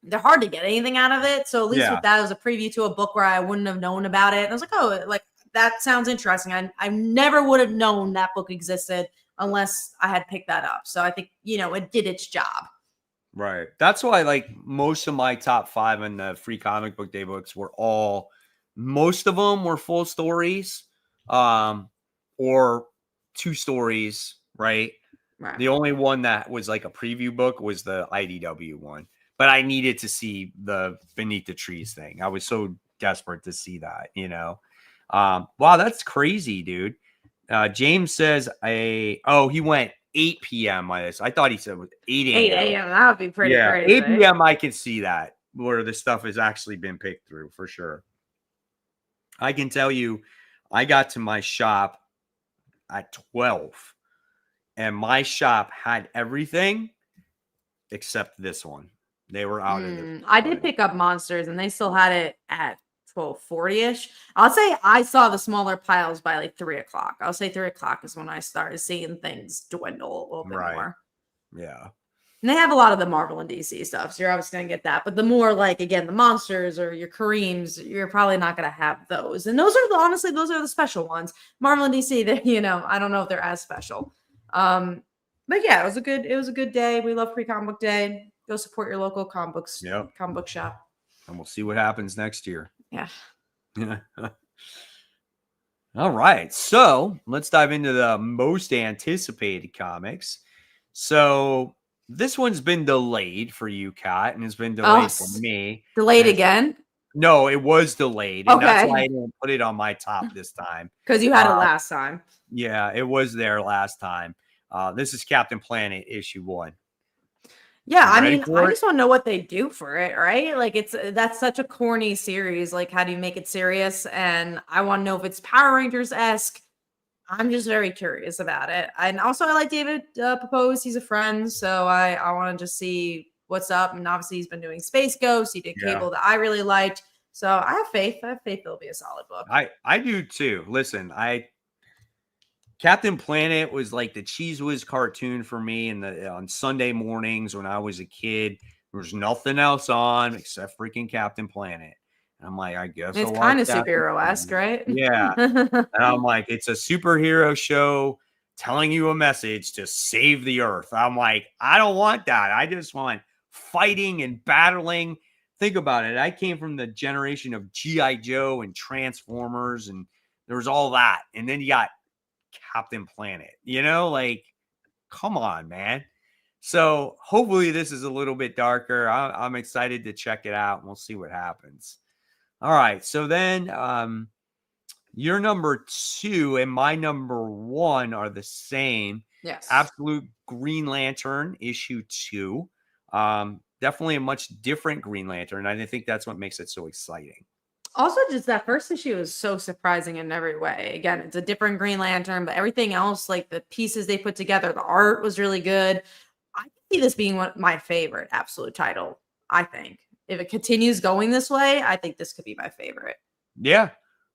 they're hard to get anything out of it. So at least with that, it was a preview to a book where I wouldn't have known about it. And I was like, oh, like, that sounds interesting. I never would have known that book existed unless I had picked that up. So I think, it did its job. Right. That's why, like, most of my top 5 in the Free Comic Book Day books were most of them were full stories, or 2 stories, right? The only one that was like a preview book was the IDW one. But I needed to see the Beneath the Trees thing. I was so desperate to see that, Wow, that's crazy, dude. James says he went 8 p.m. on this. I thought he said it was 8 a.m. 8 a.m. That would be pretty crazy. 8 p.m. I can see that where the stuff has actually been picked through for sure. I can tell you, I got to my shop at 12, and my shop had everything except this one. They were out of it. I did pick up Monsters, and they still had it at 12:40ish. I'll say I saw the smaller piles by like 3 o'clock. I'll say 3 o'clock is when I started seeing things dwindle a little bit more. Yeah. And they have a lot of the Marvel and DC stuff, so you're obviously going to get that. But the more like, again, the Monsters or your Kareems, you're probably not going to have those. And those are honestly, those are the special ones. Marvel and DC, I don't know if they're as special. But yeah, it was a good day. We love Free Comic Book Day. Go support your local comic book shop. And we'll see what happens next year. Yeah. All right. So let's dive into the most anticipated comics. So this one's been delayed for you, Kat, and it's been delayed for me. Delayed again? No, it was delayed. And that's why I didn't put it on my top this time. Because you had it last time. Yeah, it was there last time. This is Captain Planet issue 1. Yeah, I mean, I just want to know what they do for it, right? Like that's such a corny series. Like, how do you make it serious? And I want to know if it's Power Rangers-esque. I'm just very curious about it. And also, I like David Pepose. He's a friend, so I want to just see what's up. And obviously, he's been doing Space Ghost. He did Cable that I really liked. So I have faith. It'll be a solid book. I do too. Listen, Captain Planet was like the Cheese Whiz cartoon for me on Sunday mornings when I was a kid. There was nothing else on except freaking Captain Planet. And I'm like, I guess it's kind of superhero-esque, right? Yeah. And I'm like, it's a superhero show telling you a message to save the earth. I'm like, I don't want that. I just want fighting and battling. Think about it. I came from the generation of G.I. Joe and Transformers, and there was all that. And then you got Captain Planet, like, come on, man. So hopefully this is a little bit darker. I'm excited to check it out, and we'll see what happens. All right. So then your number 2 and my number 1 are the same. Yes. Absolute Green Lantern issue 2. Definitely a much different Green Lantern. And I think that's what makes it so exciting. Also, just that first issue is so surprising in every way. Again, it's a different Green Lantern, but everything else, like the pieces they put together, the art was really good. I see this being my favorite absolute title, I think. If it continues going this way, I think this could be my favorite. Yeah,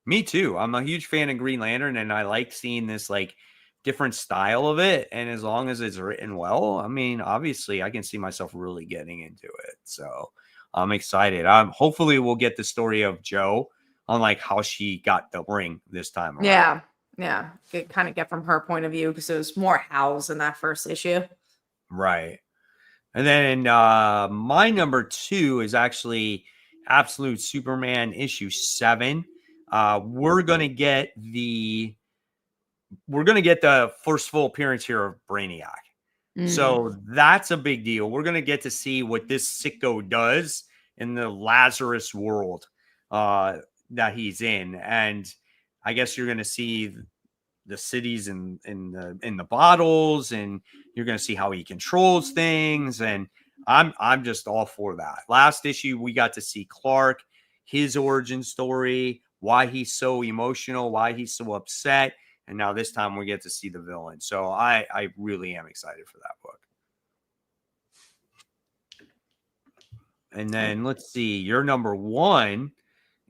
me too. I'm a huge fan of Green Lantern, and I like seeing this like different style of it. And as long as it's written well, I mean, obviously I can see myself really getting into it. So I'm excited. Hopefully we'll get the story of Jo on like how she got the ring this time around. Yeah. Yeah, kind of get from her point of view because it was more Hal's in that first issue. Right. And then my number 2 is actually Absolute Superman issue 7. We're gonna get the first full appearance here of Brainiac. So that's a big deal. We're gonna get to see what this sicko does in the Lazarus world that he's in, and I guess you're gonna see the cities in the bottles, and you're going to see how he controls things, and I'm just all for that. Last issue we got to see Clark, his origin story, why he's so emotional, why he's so upset, and now this time we get to see the villain. So I really am excited for that book. And then let's see, your number 1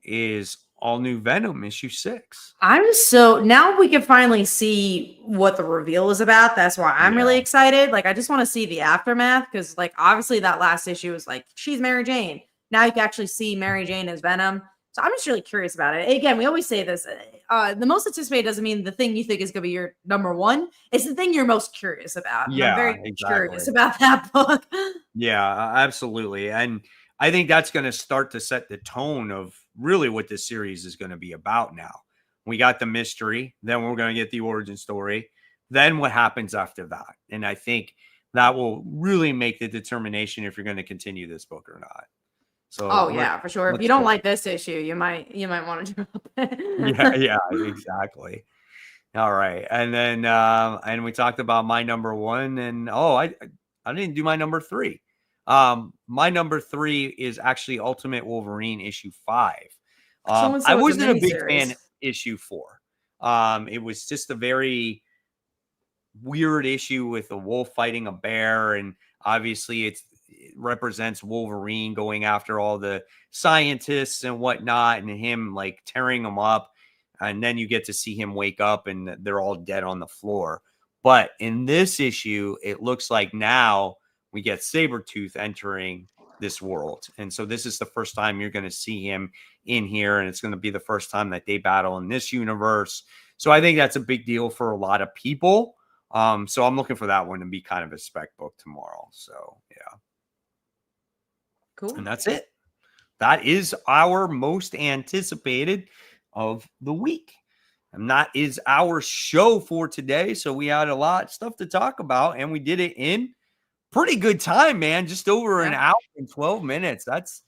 is All New Venom issue 6. Now we can finally see what the reveal is about. That's why I'm really excited. Like, I just want to see the aftermath because, like, obviously that last issue was like, she's Mary Jane. Now you can actually see Mary Jane as Venom. So I'm just really curious about it. Again, we always say this. The most anticipated doesn't mean the thing you think is going to be your number 1. It's the thing you're most curious about. Yeah, I'm very curious about that book. Yeah, absolutely. And I think that's going to start to set the tone of really what this series is going to be about now. We got the mystery, then we're going to get the origin story, then what happens after that. And I think that will really make the determination if you're going to continue this book or not. So yeah, for sure. If you don't like this issue, you might want to drop it. yeah, exactly. All right. And then and we talked about my number 1, and I didn't do my number 3. My number 3 is actually Ultimate Wolverine issue 5. I wasn't a big fan of issue 4. It was just a very weird issue with a wolf fighting a bear, and obviously it represents Wolverine going after all the scientists and whatnot, and him like tearing them up, and then you get to see him wake up and they're all dead on the floor. But in this issue, it looks like now we get Sabretooth entering this world. And so this is the first time you're going to see him in here, and it's going to be the first time that they battle in this universe. So I think that's a big deal for a lot of people. So I'm looking for that one to be kind of a spec book tomorrow. So yeah. Cool. And that's it. That is our most anticipated of the week. And that is our show for today. So we had a lot of stuff to talk about, and we did it in pretty good time, man. Just over an hour and 12 minutes. That's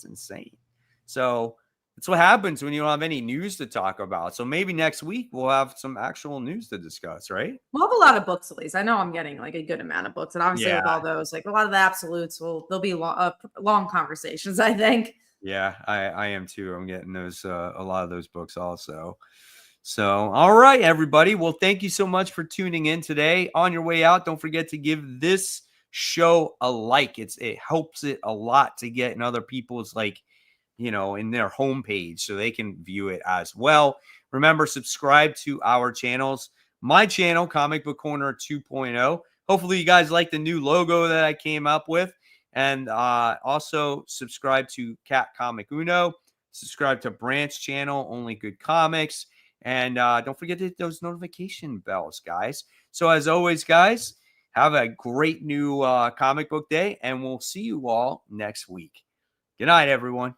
insane. So that's what happens when you don't have any news to talk about. So maybe next week we'll have some actual news to discuss, right? We'll have a lot of books at least. I know I'm getting like a good amount of books, and obviously with all those, like a lot of the absolutes, there'll be long conversations, I think. Yeah, I am too. I'm getting those a lot of those books also. So, all right, everybody. Well, thank you so much for tuning in today. On your way out, don't forget to give this show a like. It helps it a lot to get in other people's in their homepage so they can view it as well. Remember, subscribe to our channels. My channel, Comic Book Corner 2.0. Hopefully you guys like the new logo that I came up with. And also subscribe to Cat Comic Uno. Subscribe to Branch channel, Only Good Comics. And don't forget to hit those notification bells, guys. So as always, guys, have a great new comic book day, and we'll see you all next week. Good night, everyone.